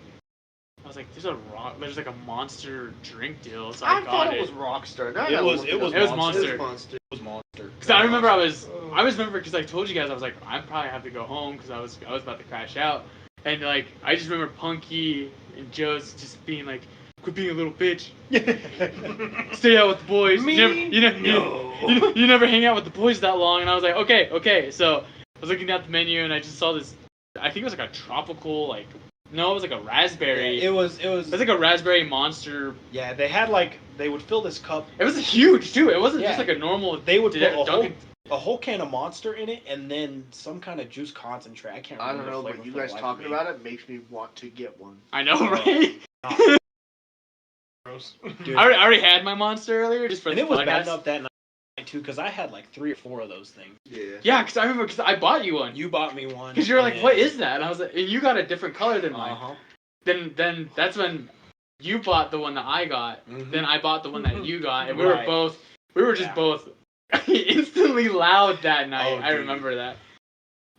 there's like a Monster drink deal, so I thought got it was Rockstar. Now I It gotta was- look it was up. It was Monster. Monster. It was Monster. Because I remember I was remember because I told you guys I was like I probably have to go home because I was about to crash out, and like I just remember Punky and Joe's just being like, quit being a little bitch, stay out with the boys. You never hang out with the boys that long, and I was like okay. So I was looking at the menu and I just saw this. I think it was like a tropical it was like a raspberry. It was like a raspberry Monster. Yeah, they had they would fill this cup. It was huge too. It wasn't Yeah. just like a normal. They would put Dunkin'. a whole can of Monster in it, and then some kind of juice concentrate. I can't I remember. don't know, the flavor but you for the guys life talking of me. about it makes me want to get one. I know, right? Gross. Dude. I already had my Monster earlier just for And the it was podcast. bad enough that night too, because I had like 3 or 4 of those things. Yeah. Yeah, because I remember I bought you one. You bought me one. Because you were like, and- what is that? And I was like, and you got a different color than mine. Uh-huh. Then that's when you bought the one that I got. Mhm. Then I bought the one that you got, and we Right. were just both instantly loud that night. Oh, I dude. remember that.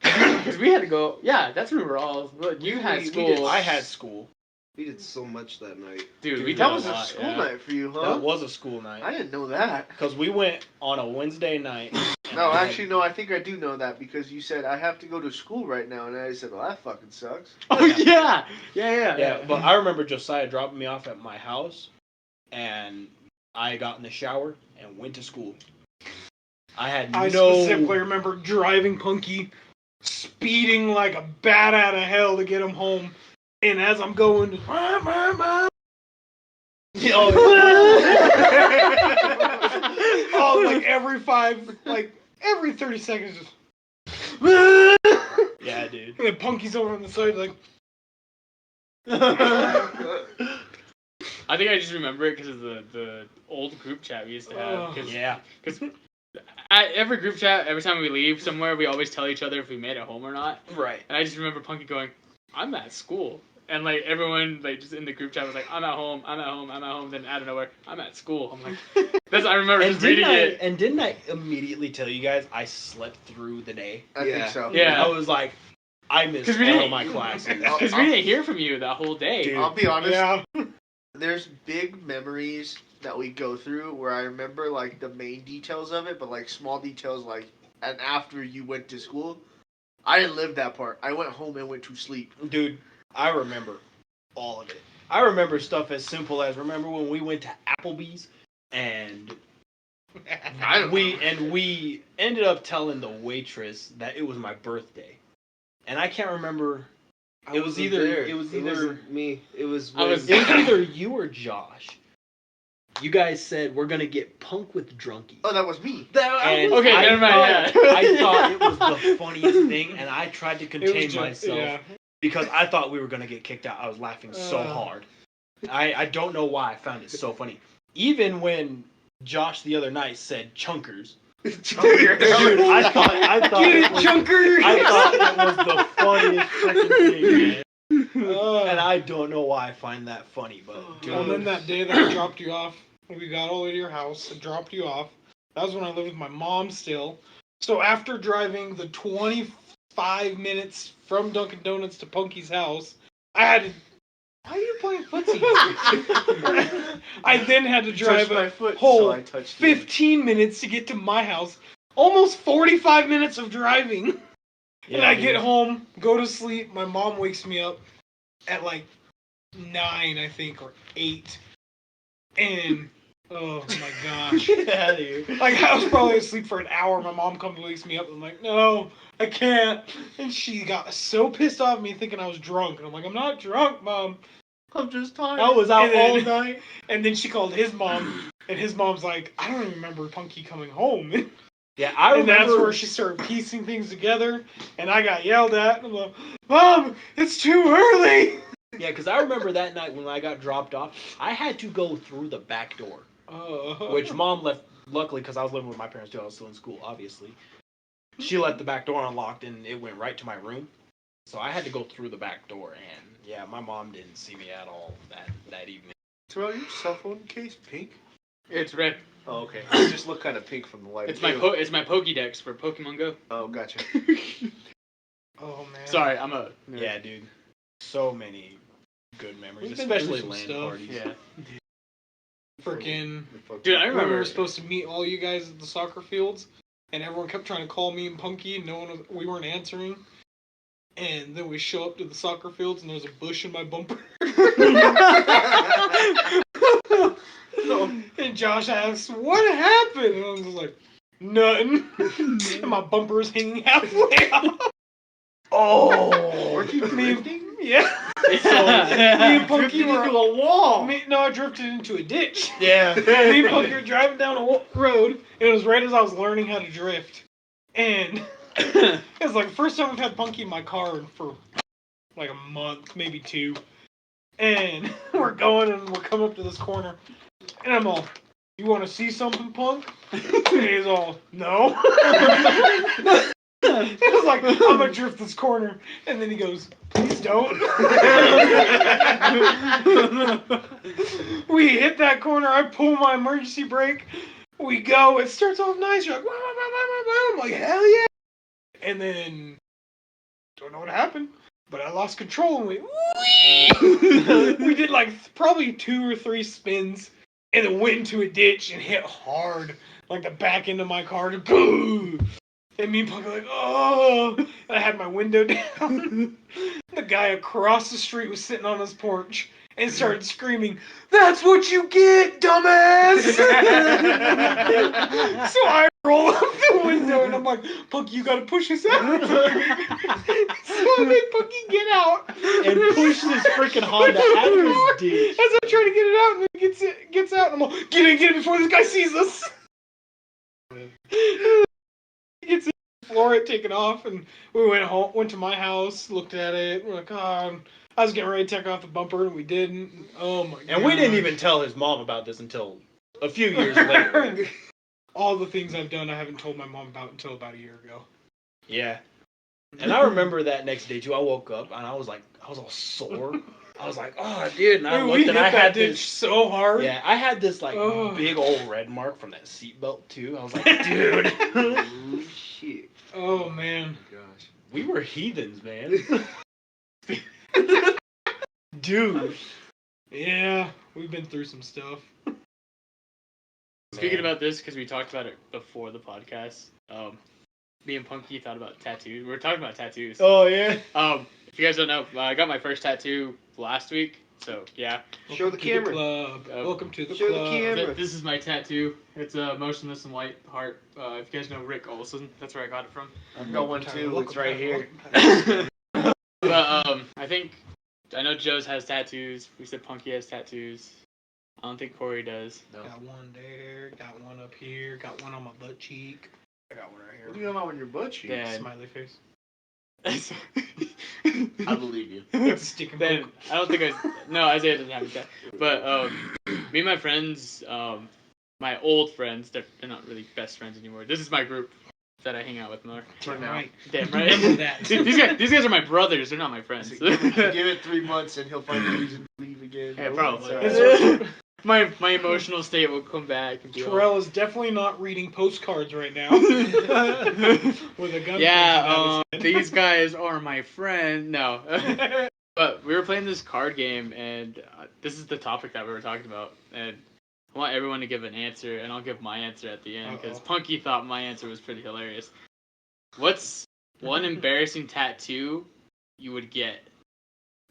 Because we had to go. Yeah, that's when we were all. You had We school. did. I had school. We did so much that night. Dude, we Dude, did That was a lot, school yeah. night for you, huh? That was a school night. I didn't know that. Because we went on a Wednesday night. No, actually, no. I think I do know that because you said I have to go to school right now, and I said, "Well, that fucking sucks." Oh yeah. Yeah, but I remember Josiah dropping me off at my house, and I got in the shower and went to school. I had I specifically remember driving Punky, speeding like a bat out of hell to get him home, and as I'm going, oh, like every 30 seconds, just. Yeah, dude. And then Punky's over on the side, like. I think I just remember it because of the old group chat we used to have. Cause, Yeah. Because at every group chat, every time we leave somewhere, we always tell each other if we made it home or not. Right. And I just remember Punky going, "I'm at school," and like everyone like just in the group chat was like, "I'm at home. I'm at home. I'm at home." Then out of nowhere, "I'm at school." I'm like, I remember And just reading it. And didn't I immediately tell you guys I slept through the day? I think so. Yeah. I was like, I missed 'Cause we all didn't- of my classes. Because we didn't hear from you that whole day. Dude. I'll be honest. Yeah. There's big memories that we go through where I remember like the main details of it, but like small details like and after you went to school, I didn't live that part. I went home and went to sleep. Dude, I remember all of it. I remember stuff as simple as remember when we went to Applebee's and we ended up telling the waitress that it was my birthday. and I can't remember. I It was wasn't either- there. it was either- wasn't me. It was. I was- It was either you or Josh. You guys said we're gonna get punk with drunkies. Oh, that was me. And Okay, I never mind, thought, yeah. I thought it was the funniest thing, and I tried to It was contain just, myself yeah. because I thought we were gonna get kicked out. I was laughing so hard. I don't know why I found it so funny. Even when Josh the other night said chunkers, dude, I thought Get it it, was, chunker! I thought it was the funniest freaking thing, man. Uh, And I don't know why I find that funny, but dude, and then that day that I dropped you off, we got all the way to your house and dropped you off. That was when I lived with my mom still. So after driving the 25 minutes from Dunkin' Donuts to Punky's house, I had to. Why are you playing footsie? I then had to drive my a foot, whole so I touched you. 15 minutes to get to my house. Almost 45 minutes of driving. yeah, And I dude. get home, go to sleep. My mom wakes me up at like 9, I think, or 8. And, oh my gosh. Get out of here. Like, I was probably asleep for an hour. My mom comes and wakes me up. I'm like, no, I can't. And she got so pissed off at me thinking I was drunk. And I'm like, I'm not drunk, Mom. I'm just tired. I was out And then- all night. And then she called his mom. And his mom's like, I don't even remember Punky coming home. Yeah, I And remember. that's where she started piecing things together. And I got yelled at. And I'm like, Mom, it's too early. Yeah, because I remember that night when I got dropped off, I had to go through the back door, which Mom left. Luckily, because I was living with my parents too, I was still in school, obviously. She left the back door unlocked, and it went right to my room. So I had to go through the back door, and yeah, my mom didn't see me at all that evening. Throw your cell phone case pink. It's red. Oh, okay. It just looked kind of pink from the light. It's my Pokédex for Pokemon Go. Oh, gotcha. Oh, man. Sorry, I'm a nerd. Yeah, dude. So many good memories, We've been especially through some LAN stuff. parties. Yeah. Freaking. Dude, I We remember. were supposed to meet all you guys at the soccer fields, and everyone kept trying to call me and Punky, and we weren't answering. And then we show up to the soccer fields, and there's a bush in my bumper. And Josh asks, "What happened?" And I was just like, "Nothing." And my bumper is hanging halfway off. Oh, Weren't you Me and- drifting? Yeah. Me Yeah. and Punky drifted were. into a wall. No, I drifted into a ditch. Yeah. Me and Punky were driving down a road, and it was right as I was learning how to drift. And it was like the first time I've had Punky in my car for like a month, maybe 2. And we're going, and we're coming up to this corner, and I'm all, "You want to see something, Punk?" And he's all, "No." It was like, "I'm gonna drift this corner," and then he goes, "Please don't." We hit that corner. I pull my emergency brake. We go. It starts off nice. You're like, "Wah, wah, wah, wah, wah." I'm like, "Hell yeah!" And then don't know what happened, but I lost control and we did like probably 2 or 3 spins, and then went into a ditch and hit hard, like the back end of my car. And boom! And me and Punk were like, "Oh!" And I had my window down. The guy across the street was sitting on his porch and started screaming, "That's what you get, dumbass!" So I roll up the window and I'm like, "Punky, you gotta push us out." So I make Punky get out And push this freaking Honda out of his ditch. As I'm trying to get it out, and then it gets out, and I'm like, get in before this guy sees us." He gets in, floor it, taken off, and we went to my house, looked at it, we're like, "Oh," I was getting ready to take off the bumper, and we didn't. Oh my god. And we didn't even tell his mom about this until a few years later. All the things I've done, I haven't told my mom about until about a year ago. Yeah. And I remember that next day too. I woke up and I was all sore. I was like, "Oh, dude!" And I Dude, looked we and hit I that had ditch this. so hard. Yeah, I had this like Oh. big old red mark from that seatbelt too. I was like, "Dude, Oh, shit. Oh man. Gosh. we were heathens, man." Dude. Yeah, we've been through some stuff. Speaking Man. about this, because we talked about it before the podcast, me and Punky thought about tattoos. We were talking about tattoos. Oh yeah. If you guys don't know, I got my first tattoo last week. So yeah, Show the Welcome to camera. club. Welcome to the Show the club. camera. this is my tattoo. It's a motionless and white heart. If you guys know Rick Olson, that's where I got it from. I've got one too. It's right here. But I know Joe's has tattoos. We said Punky has tattoos. I don't think Corey does. No. Got one there, got one up here, got one on my butt cheek. I got one right What do here. you have on your butt cheeks? Yeah. Smiley face. I believe you. It's a stick and Then poke. I don't think no, Isaiah doesn't have a tattoo. But me and my friends, my old friends, they're not really best friends anymore. This is my group that I hang out with more. Damn right. Damn right. Remember that. these guys are my brothers. They're not my friends. Give it 3 months and he'll find a reason to leave again. Yeah, probably. It's all right. My emotional state will come back and be all- Terrell is definitely not reading postcards right now. With a gun. Yeah, pointed at his head. these guys are my friend. No. But we were playing this card game, and this is the topic that we were talking about. And I want everyone to give an answer, and I'll give my answer at the end, because Punky thought my answer was pretty hilarious. What's one embarrassing tattoo you would get?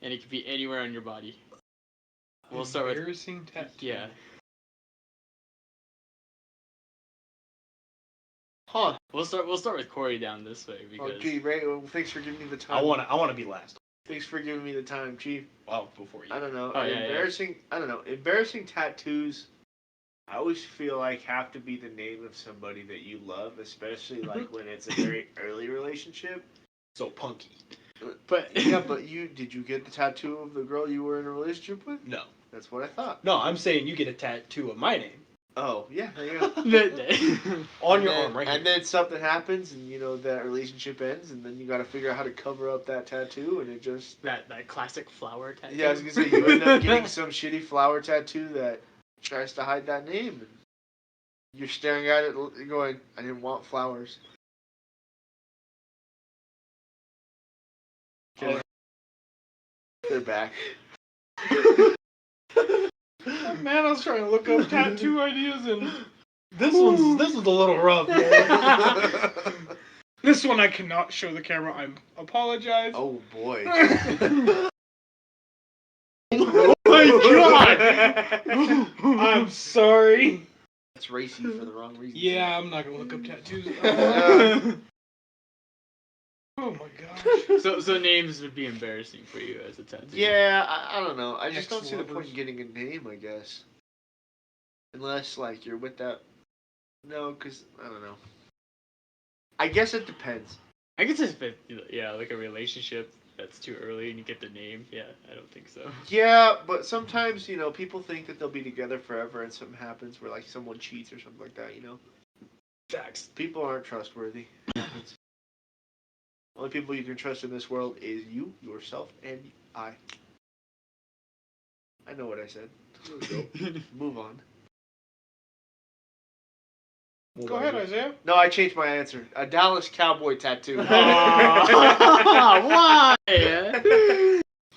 And it could be anywhere on your body. We'll start with... Embarrassing tattoo. Yeah. Huh. We'll start with Corey down this way, because... Oh, gee, Ray, well, thanks for giving me the time. I wanna be last. Thanks for giving me the time, Chief. Well, before you. I don't know. Oh, yeah, embarrassing. I don't know. Embarrassing tattoos. I always feel like have to be the name of somebody that you love, especially like when it's a very early relationship. So Punky. But... Yeah, but did you get the tattoo of the girl you were in a relationship with? No. That's what I thought. No, I'm saying you get a tattoo of my name Oh, yeah, there you go. on And your then- arm, right And here. then something happens, and that relationship ends, and then you got to figure out how to cover up that tattoo, and it just. that classic flower tattoo. Yeah, I was gonna say you end up getting some shitty flower tattoo that tries to hide that name, and you're staring at it, going, "I didn't want flowers." Oh. They're back. Man, I was trying to look up tattoo ideas, and This was a little rough, man. this one I cannot show the camera. I apologize. Oh boy. Oh my god! I'm sorry. That's racy for the wrong reason. Yeah, I'm not gonna look up tattoos. Oh my gosh. So names would be embarrassing for you as a tattoo. Yeah, I don't know. I just don't see the Ex-lovers. point in getting a name, I guess. Unless, like, you're with that. No, because, I don't know. I guess it depends. I guess if it, like a relationship that's too early and you get the name, yeah, I don't think so. Yeah, but sometimes, people think that they'll be together forever and something happens where, like, someone cheats or something like that, Facts. People aren't trustworthy. It's, only people you can trust in this world is you, yourself, and I. I know what I said. Move on. Go ahead, Isaiah. No, I changed my answer. A Dallas Cowboy tattoo. Why?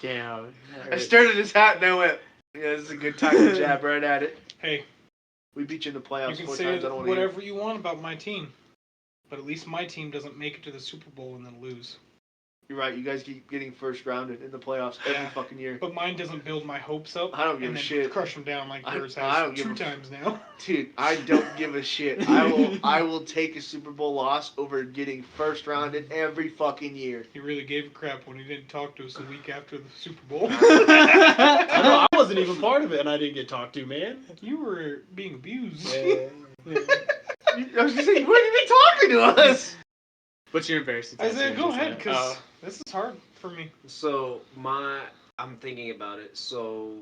Damn. I stared at his hat and I went, yeah, this is a good time to jab right at it. Hey, We beat you in the you playoffs can 4 say times. I don't want to hear. whatever you want about my team, but at least my team doesn't make it to the Super Bowl and then lose. You're right. You guys keep getting first rounded in the playoffs every Yeah. fucking year. But mine doesn't build my hopes up. I don't give and a then shit. Crush them down like I- yours I has don't give 2 a- times now. Dude, I don't give a shit. I will take a Super Bowl loss over getting first rounded every fucking year. He really gave a crap when he didn't talk to us a week after the Super Bowl. I know I wasn't even part of it, and I didn't get talked to, man. You were being abused. I was gonna say, you weren't even talking to us. What's your embarrassing tattoo? Isaiah, go ahead, because Oh. this is hard for me. So I'm thinking about it. So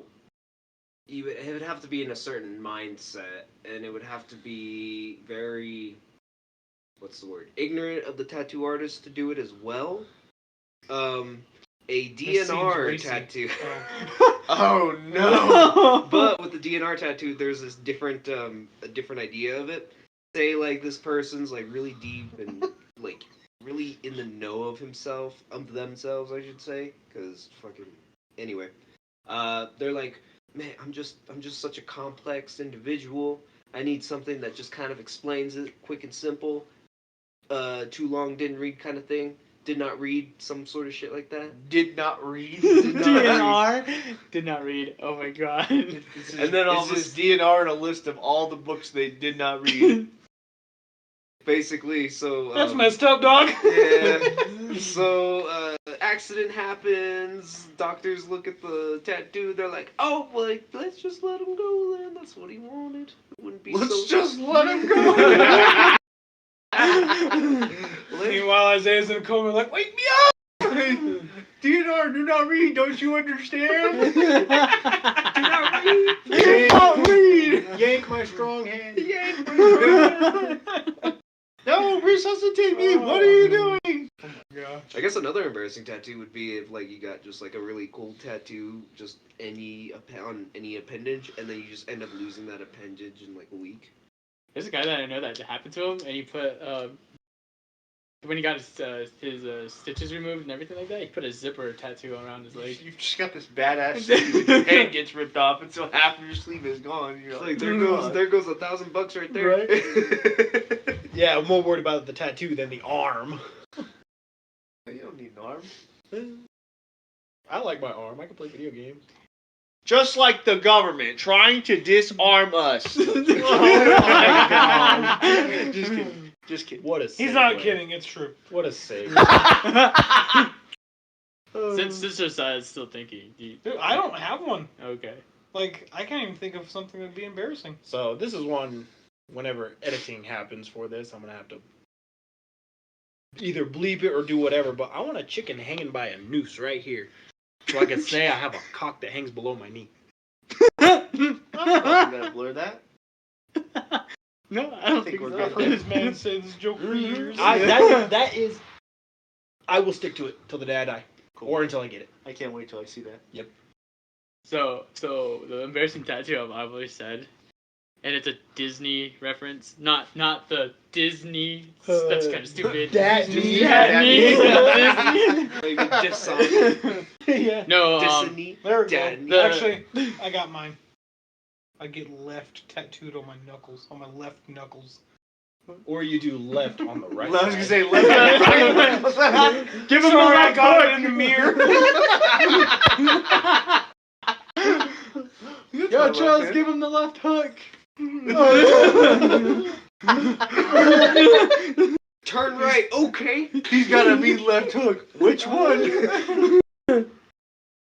it would have to be in a certain mindset, and it would have to be very, what's the word? Ignorant of the tattoo artist to do it as well. A This seems DNR racy. tattoo. Oh no. But with the DNR tattoo, there's this different, a different idea of it. Say like this person's like really deep and like really in the know of themselves, I should say, because fucking anyway, they're like, man, I'm just such a complex individual. I need something that just kind of explains it, quick and simple. Too long, didn't read kind of thing. Did not read, some sort of shit like that. Did not read. DNR? Did not read. Oh my god. And then all this DNR and a list of all the books they did not read. Basically, so That's messed up, dog. yeah. So accident happens. Doctors look at the tattoo. They're like, "Oh, well, let's just let him go then. That's what he wanted. It wouldn't be Let's so." just let him go. Meanwhile, Isaiah's in a coma, like, wake me up! Theodore, do not read. Don't you understand? Do not read. Do not read. Yank my strong hand. Yank my strong hand. No, resuscitate me. What are you doing? Oh my gosh. I guess another embarrassing tattoo would be if like you got just like a really cool tattoo, just on any appendage, and then you just end up losing that appendage in like a week. There's a guy that I know that happened to him, and he put when he got his stitches removed and everything like that, he put a zipper tattoo around his leg. You've just got this badass sleeve, your head gets ripped off, and so half of your sleeve is gone. You're like, There goes $1,000 right there. Right? Yeah, I'm more worried about the tattoo than the arm. You don't need an arm. I like my arm. I can play video games. Just like the government trying to disarm us. Oh my God. Just kidding. Just kidding. What a He's not kidding, it's true. What a save. Since Sister Side is still thinking. Dude, I don't have one. Okay. Like, I can't even think of something that'd be embarrassing. So this is one, whenever editing happens for this, I'm going to have to either bleep it or do whatever, but I want a chicken hanging by a noose right here. So I can say I have a cock that hangs below my knee. I'm gonna blur that. No, I don't think we're so. good. I've heard this man say this joke for years. That is, I will stick to it till the day I die. Cool. Or until I get it. I can't wait till I see that. So the embarrassing tattoo I've always said, and it's a Disney reference, not the Disney. That's kind of stupid. Disney. Maybe Disney. Yeah. No, Disney. There we Dad. go. Actually, I got mine. I get left tattooed on my knuckles, on my left knuckles. Or you do left on the right. I was gonna side. say left. Give him Sorry, I I got got it in the mirror. Yo, Charles, give him the left hook. Turn right. Okay. He's gotta be left hook. Which one?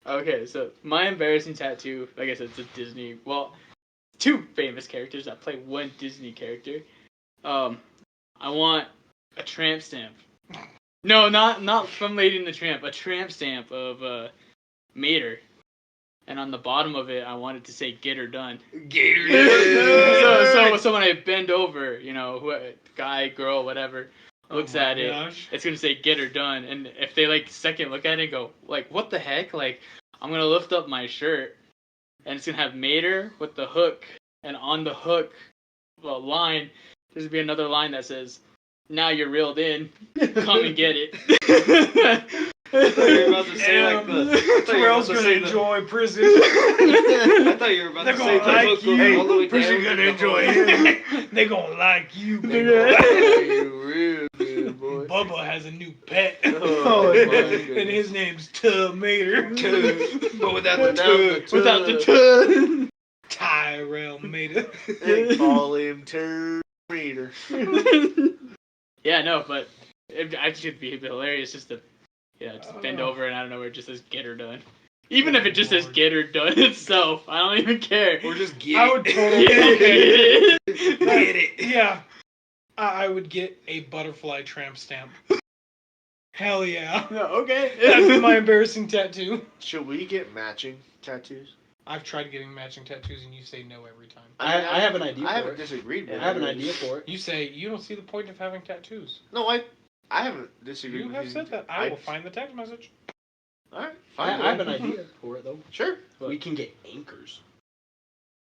Okay, so my embarrassing tattoo, like I said, it's a Disney. Well, two famous characters that play one Disney character. I want a tramp stamp. No, not from Lady and the Tramp. A tramp stamp of Mater, and on the bottom of it, I want it to say "Get her done." Gator. So when I bend over, you know, guy, girl, whatever, looks at it, it's gonna say "Get her done." And if they like second look at it and go like, "What the heck?" Like, I'm gonna lift up my shirt, and it's gonna have Mater with the hook, and on the hook, line, there's gonna be another line that says, "Now you're reeled in. Come and get it." I thought you were about to say like the. Terrell's gonna enjoy prison. I thought you were about They're to say gonna the like hook you. goes all the way Prison down to gonna the enjoy hole. him. They gonna like you, baby. You real good boy. Bubba has a new pet. Oh, my goodness. And his name's Tub Mater. But without Without the tug. Tyrell Mater. They call him Terminator. Yeah, no, but I think it'd be hilarious just to, just bend over and I don't know where it just says "Get her done." Even if it just says "Get her done" itself, I don't even care. Or just get I it. would totally Get it. Get it. Yeah. I would get a butterfly tramp stamp. Hell yeah. Okay. That'd be my embarrassing tattoo. Should we get matching tattoos? I've tried getting matching tattoos and you say no every time. I have an idea I for haven't it. disagreed with I have an it. idea for it. You say you don't see the point of having tattoos. No, I haven't disagreed You with have said that. I will find the text message. Alright, I fine. have an idea for it, though. Sure. We can get anchors.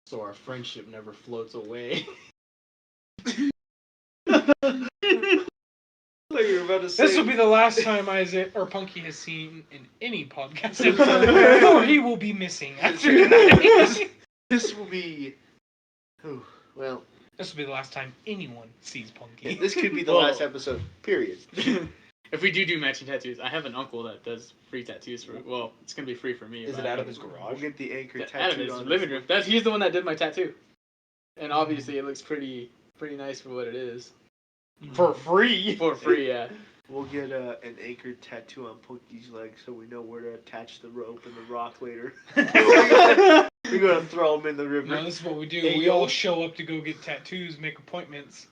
So our friendship never floats away. Like you were about to say. This will be the last time Isaiah or Punky has seen in any podcast episode, or he will be missing after tonight. This will be. Oh, well, This will be the last time anyone sees Punky. this could be the Well- last episode. Period. If we do matching tattoos, I have an uncle that does free tattoos for. Well, it's gonna be free for me. Is but it I out of don't- his We'll garage? get the anchor Out of tattooed his on living room. He's the one that did my tattoo, and obviously it looks pretty nice for what it is. For free? For free, yeah. We'll get an anchored tattoo on Punky's leg so we know where to attach the rope and the rock later. We're gonna throw him in the river. No, this is what we do. Hey, We yo. all show up to go get tattoos, make appointments,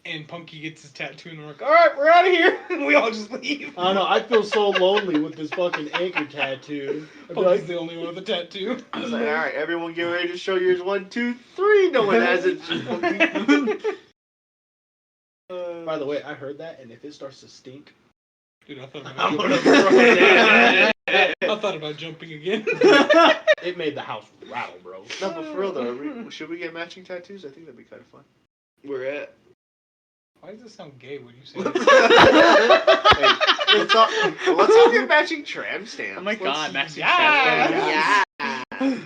and Punky gets his tattoo, and we're like, all right, we're out of here. And we all just leave. I don't know. I feel so lonely with this fucking anchor tattoo. I'd be Punky's like, the only one with a tattoo. I was like, all right, everyone get ready to show yours. 1, 2, 3. No one has it. by the way, I heard that, and if it starts to stink, Dude, I thought I'm about gonna throw it I thought about jumping again. It made the house rattle, bro. No, but for real though, should we get matching tattoos? I think that'd be kind of fun. We're at. Why does it sound gay when you say that? Hey, let's all get matching tram stamps. Oh my god, Maxi. Yeah. Yeah.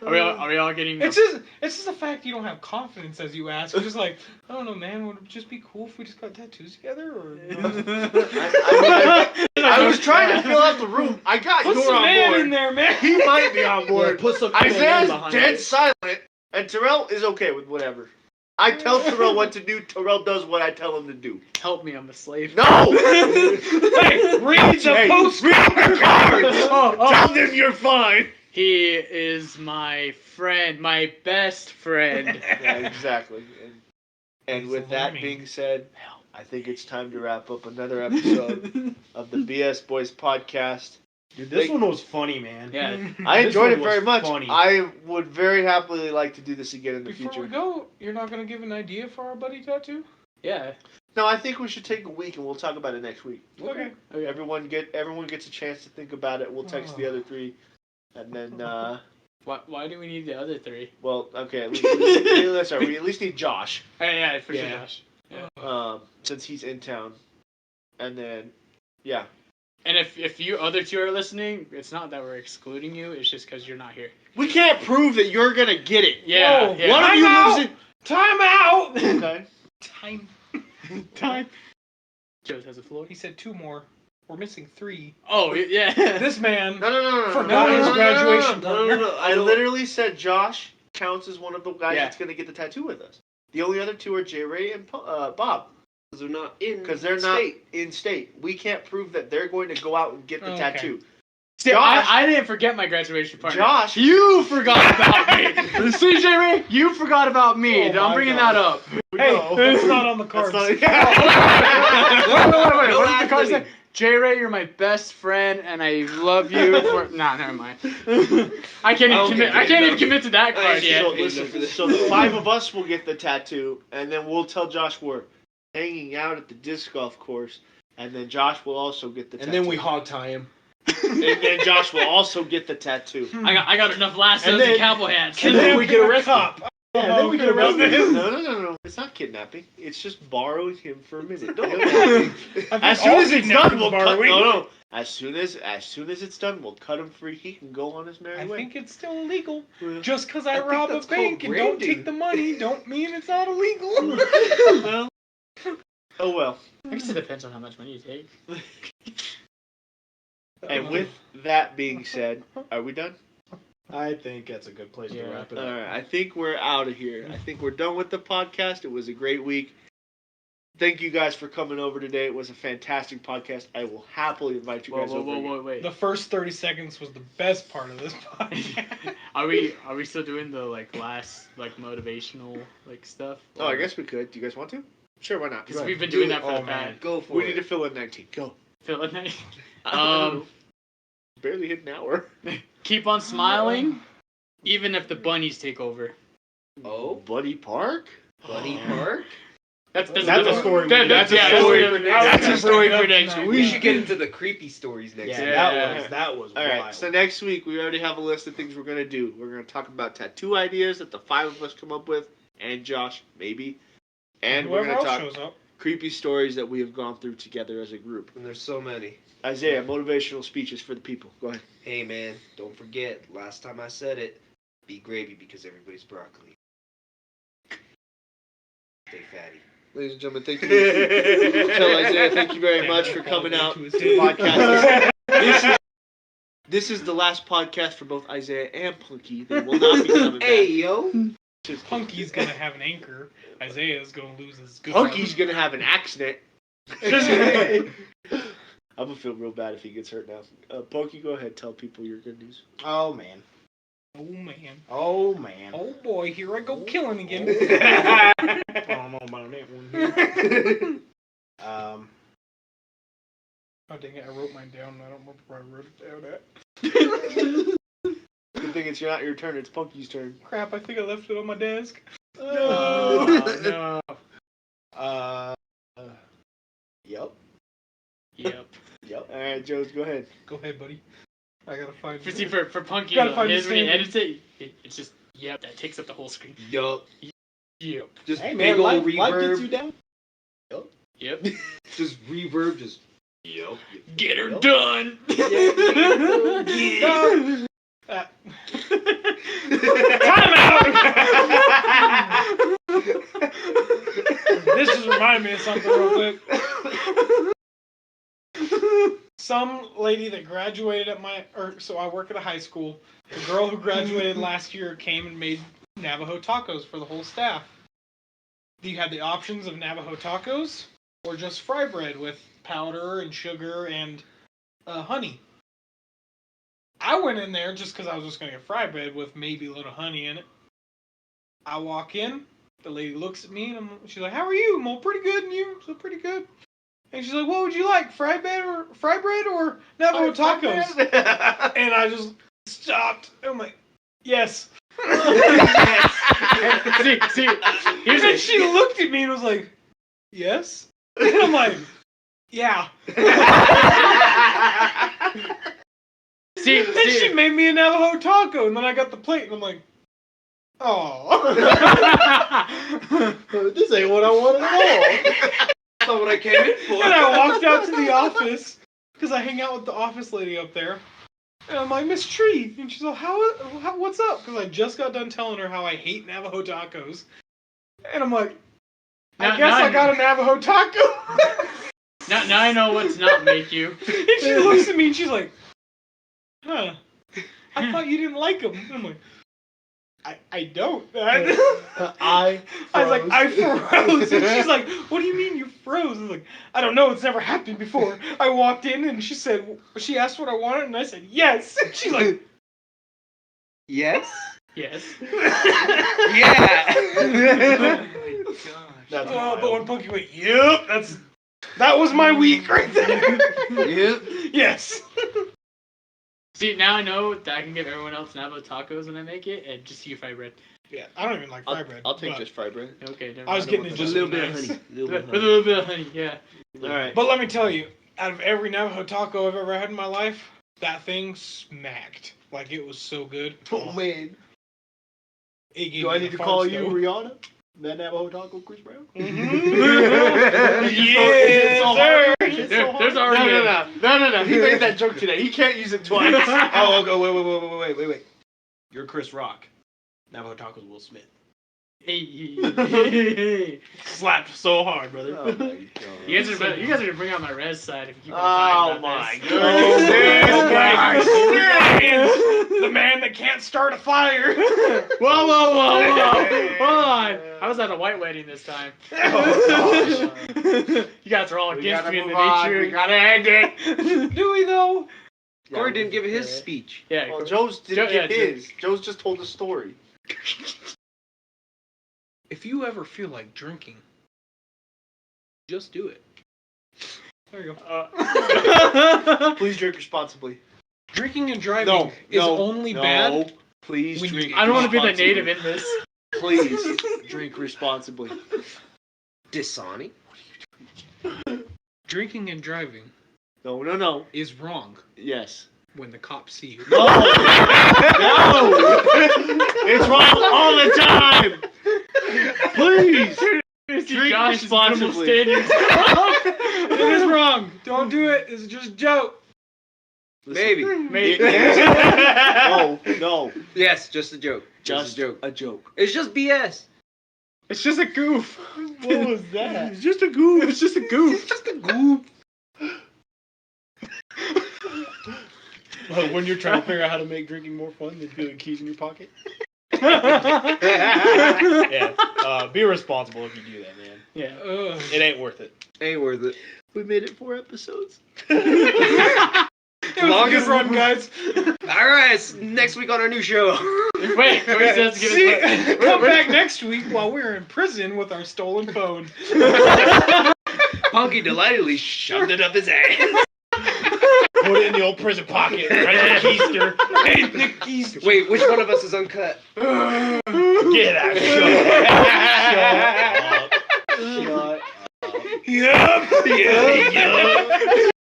Are we all getting? It's just the fact you don't have confidence as you ask. You're just like, I don't know, man. Would it just be cool if we just got tattoos together? Or I was trying to fill out the room. I got put your some on man board. in there, man. He might be on Yeah, board. put some Isaiah's behind dead it. silent, and Terrell is okay with whatever. I tell Terrell what to do. Terrell does what I tell him to do. Help me, I'm a slave. No. Hey, read the Hey, post. read the cards. Oh. Tell them you're fine. He is my friend, my best friend. Yeah, exactly. And He's with that learning. being said, I think it's time to wrap up another episode of the BS Boys podcast. Dude, this one was funny, man. Yeah. I This enjoyed it one very was much. funny. I would very happily like to do this again in the Before future. we go, you're not gonna give an idea for our buddy tattoo? Yeah. No, I think we should take a week and we'll talk about it next week. Okay. Everyone gets a chance to think about it. We'll text the other 3, and then Why do we need the other 3? well, okay. We at least need Josh, Hey, yeah, for sure, Yeah. Josh. since he's in town, and then yeah. And if you other 2 are listening, it's not that we're excluding you. It's just because you're not here. We can't prove that you're gonna get it. Yeah. Whoa, yeah. One of Time you out! lives Time out. in. Okay. Time. Time. Joe has a floor. He said 2 more. We're missing 3. Oh yeah. This man. No. Forgot his graduation partner. No. I literally said Josh counts as one of the guys Yeah. that's gonna get the tattoo with us. The only other 2 are J. Ray and Bob. Because they're not in. Because they're not in state. We can't prove that they're going to go out and get the Okay. tattoo. See, Josh- I didn't forget my graduation party. Josh, You forgot about me. CJ Ray, you forgot about me. Oh I'm my bringing God. that up. Hey, No. that's not on the cards. That's not- Wait. What does the card say? J Ray, you're my best friend, and I love you. For... Nah, never mind. I can't even commit. I can't even commit to that card yet. So listen, so the 5 of us will get the tattoo, and then we'll tell Josh we're hanging out at the disc golf course, and then Josh will also get the tattoo. And then we hog tie him. and then Josh will also get the tattoo. I got enough lassos And and, then- cowboy hats. and then we get arrested. Cop. Yeah, then we get arrested. No. It's not kidnapping. It's just borrowing him for a minute. As As soon as it's done, we'll cut. borrowing. No. As soon as it's done, we'll cut him free. He can go on his merry I way. think it's still illegal. Well, Just because I I think rob a that's called bank and don't branding. take the money, don't mean it's not illegal. well. Oh well. I guess it depends on how much money you take. And with that being said, are we done? I think that's a good place Yeah. to wrap it All up. right. I think we're out of here. I think we're done with the podcast. It was a great week. Thank you guys for coming over today. It was a fantastic podcast. I will happily invite you guys over. again. Wait. The first 30 seconds was the best part of this podcast. Are we still doing the last motivational stuff? Oh, I guess we could. Do you guys want to? Sure, why not? Because we've been doing that for Oh, the man. past. Go for We it. need to fill in 19. Go. Feel it, Nate? Barely hit an hour. Keep on smiling, even if the bunnies take over. Oh, Buddy Park? Bunny Park? That's a story. That's a yeah, story. That's a story for next We week. We should get into the creepy stories next Yeah, week. that was All right, wild. so next week we already have a list of things we're going to do. We're going to talk about tattoo ideas that the 5 of us come up with, and Josh, maybe. And we're Whoever going to else talk shows up. creepy stories that we have gone through together as a group. And there's so many. Isaiah, motivational speeches for the people. Go ahead. Hey man, don't forget, last time I said it, be gravy because everybody's broccoli. Stay fatty. Ladies and gentlemen, thank you. Tell Isaiah, thank you very much for coming out to the podcast. This is the last podcast for both Isaiah and Punky. They will not be coming back. Hey yo! Punky's gonna have an anchor. Isaiah's gonna lose his good. Punky's gonna have an accident. I'm gonna feel real bad if he gets hurt now. Pokey, go ahead. Tell people your good news. Oh man. Oh man. Oh man. Oh boy, here I go killing again. I don't know about that one. Here. Oh dang it, I wrote mine down and I don't remember where I wrote it down at. Good thing it's not your turn. It's Pokey's turn. Crap, I think I left it on my desk. No. Yep. Yep. Yep. All right, Joes, go ahead. Go ahead, buddy. I gotta find For Punky, Gotta find when the he standard. edits it's just, yep, that takes up the whole screen. Yup. Yep. Just Hey big man, old life gets you reverb. down. Yep. Just reverb. Just yup. Get her Yep. done. Time out! This just reminded me of something real quick. Some lady that graduated at so I work at a high school. The girl who graduated last year came and made Navajo tacos for the whole staff. You had the options of Navajo tacos or just fry bread with powder and sugar and honey. I went in there just because I was just going to get fry bread with maybe a little honey in it. I walk in, the lady looks at me, and she's like, "How are you?" I'm all, "Pretty good, and you?" "So pretty good." And she's like, "What would you like, fry bread or Navajo tacos?" And I just stopped. I'm like, "Yes." See, And then she looked at me and was like, "Yes?" And I'm like, "Yeah." Then she made me a Navajo taco, and then I got the plate, and I'm like, "Oh." This ain't what I wanted at all. That's not what I came in for. And I walked out to the office, because I hang out with the office lady up there. And I'm like, "Miss Tree." And she's like, what's up? Because I just got done telling her how I hate Navajo tacos. And I'm like, I guess I got a Navajo taco. now I know what to not make you. And she looks at me and she's like, "Huh, I thought you didn't like them." And I'm like, I don't. I was like, I froze. And she's like, "What do you mean you froze?" I was like, "I don't know. It's never happened before." I walked in and she asked what I wanted and I said, "Yes." And she's like, Yes. Yes. Yeah. That's but when Pokey went, "Yep, that was my week right there." Yep. Yes. See, now I know that I can give everyone else Navajo tacos when I make it, and just you fry bread. Yeah, I don't even like fry bread. I'll take but just fry bread. Okay, never I was mind. getting it With just a little to be bit of nice. honey. With a little bit of honey, yeah. All right. But let me tell you, out of every Navajo taco I've ever had in my life, that thing smacked. Like, it was so good. Oh man. It gave Do I me need the to call farts, you though. Rihanna? That Navajo taco, Chris Brown? Yes, sir. There's already No. He made that joke today. He can't use it twice. Oh, okay, wait. You're Chris Rock. Navajo tacos Will Smith. Hey. Slapped so hard, brother. Oh my god. You guys are going to bring out my res side if you keep on Oh talking about my this. goodness. The man that can't start a fire. Whoa. Hold on. I was at a white wedding this time. Oh, You guys are all We against gotta me in the move on. nature. We gotta end it. Do we, though? Corey didn't give his speech. Yeah. Well, Joe's didn't Joe- give yeah, his. Joe's just told a story. If you ever feel like drinking, just do it. There you go. Please drink responsibly. Drinking and driving is only bad. Please when you drink. get I don't want to be the responsibly. native in this. Please drink responsibly. Dasani. Drinking and driving No. is wrong Yes. when the cops see you. No. It's wrong all the time. Please drink Josh's minimal responsibly. standards. It is wrong. Don't do it. It's just a joke. Maybe. No. Yes, just a joke. Just a joke. a joke. It's just BS. It's just a goof. What was that? It's just a goof. It's just a goof. Just a goof. When you're trying to figure out how to make drinking more fun than putting keys in your pocket. Yeah. Be responsible if you do that, man. Yeah. It ain't worth it. Ain't worth it. We made it 4 episodes. It was a good run, guys. All right, next week on our new show. Wait, let's give See, us come back next week while we're in prison with our stolen phone. Punky delightedly shoved it up his ass. Put it in the old prison pocket. Right in the keister. Hey, Nick Keys. Wait, which one of us is uncut? Get out. Shut up.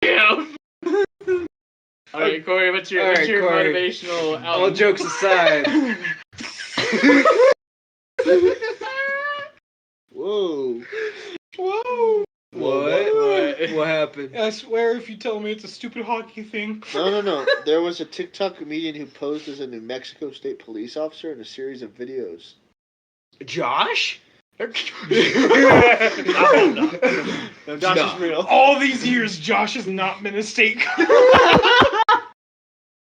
Yep. All right, Corey, what's your Corey. motivational All album? jokes aside. Whoa. Whoa. What happened? I swear, if you tell me it's a stupid hockey thing. No. There was a TikTok comedian who posed as a New Mexico State police officer in a series of videos. Josh? No, Josh No. is real. All these years, Josh has not been a state cop.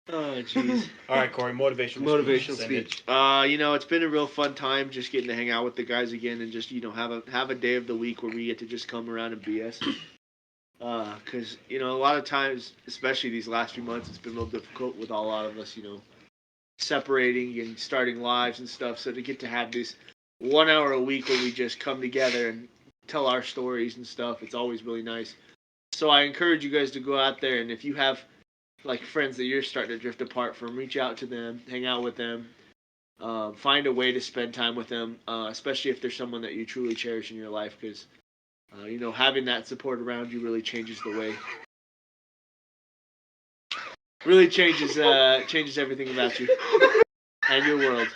Oh, jeez. All right, Corey. Motivational Send it. speech. It's been a real fun time just getting to hang out with the guys again and just, have a day of the week where we get to just come around and BS. Because, a lot of times, especially these last few months, it's been real difficult with a lot of us, separating and starting lives and stuff. So to get to have this 1 hour a week where we just come together and tell our stories and stuff, it's always really nice. So I encourage you guys to go out there, and if you have like friends that you're starting to drift apart from, reach out to them, hang out with them, find a way to spend time with them, especially if there's someone that you truly cherish in your life, because having that support around you really changes the way, really changes everything about you and your world.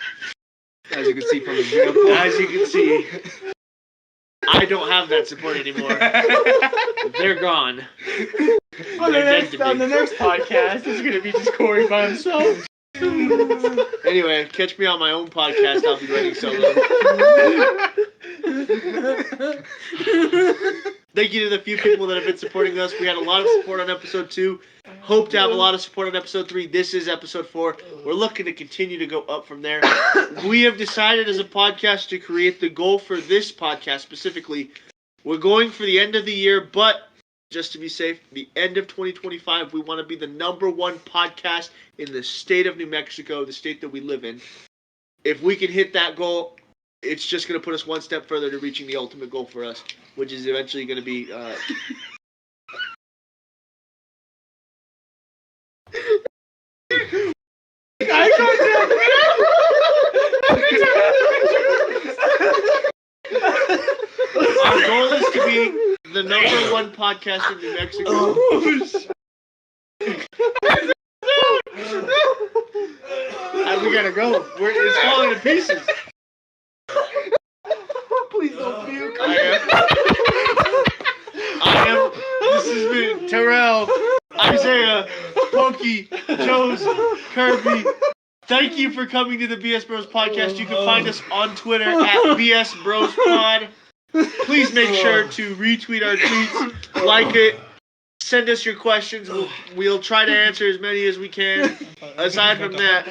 As you can see from the example. As you can see, I don't have that support anymore. They're gone. On They're dead to the me. next podcast, it's gonna be just Corey by himself. Anyway, catch me on my own podcast. I'll be running solo. Thank you to the few people that have been supporting us. We had a lot of support on episode 2. Hope to have a lot of support on episode 3. This is episode 4. We're looking to continue to go up from there. We have decided as a podcast to create the goal for this podcast specifically. We're going for the end of the year, but just to be safe, the end of 2025, we want to be the #1 podcast in the state of New Mexico, the state that we live in. If we can hit that goal, it's just going to put us one step further to reaching the ultimate goal for us, which is eventually going to be... Our goal is to be the #1 podcast in New Mexico. We gotta go. It's falling to pieces. Please don't puke. I am. This has been Terrell, Isaiah, Punky, Joes, Kirby. Thank you for coming to the BS Bros podcast. You can find us on Twitter at BS Bros Pod. Please make sure to retweet our tweets, like it, send us your questions. We'll try to answer as many as we can. Aside from that,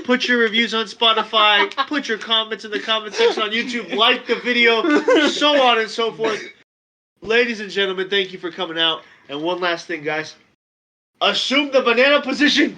put your reviews on Spotify, put your comments in the comment section on YouTube, like the video, so on and so forth. Ladies and gentlemen, thank you for coming out. And one last thing, guys. Assume the banana position.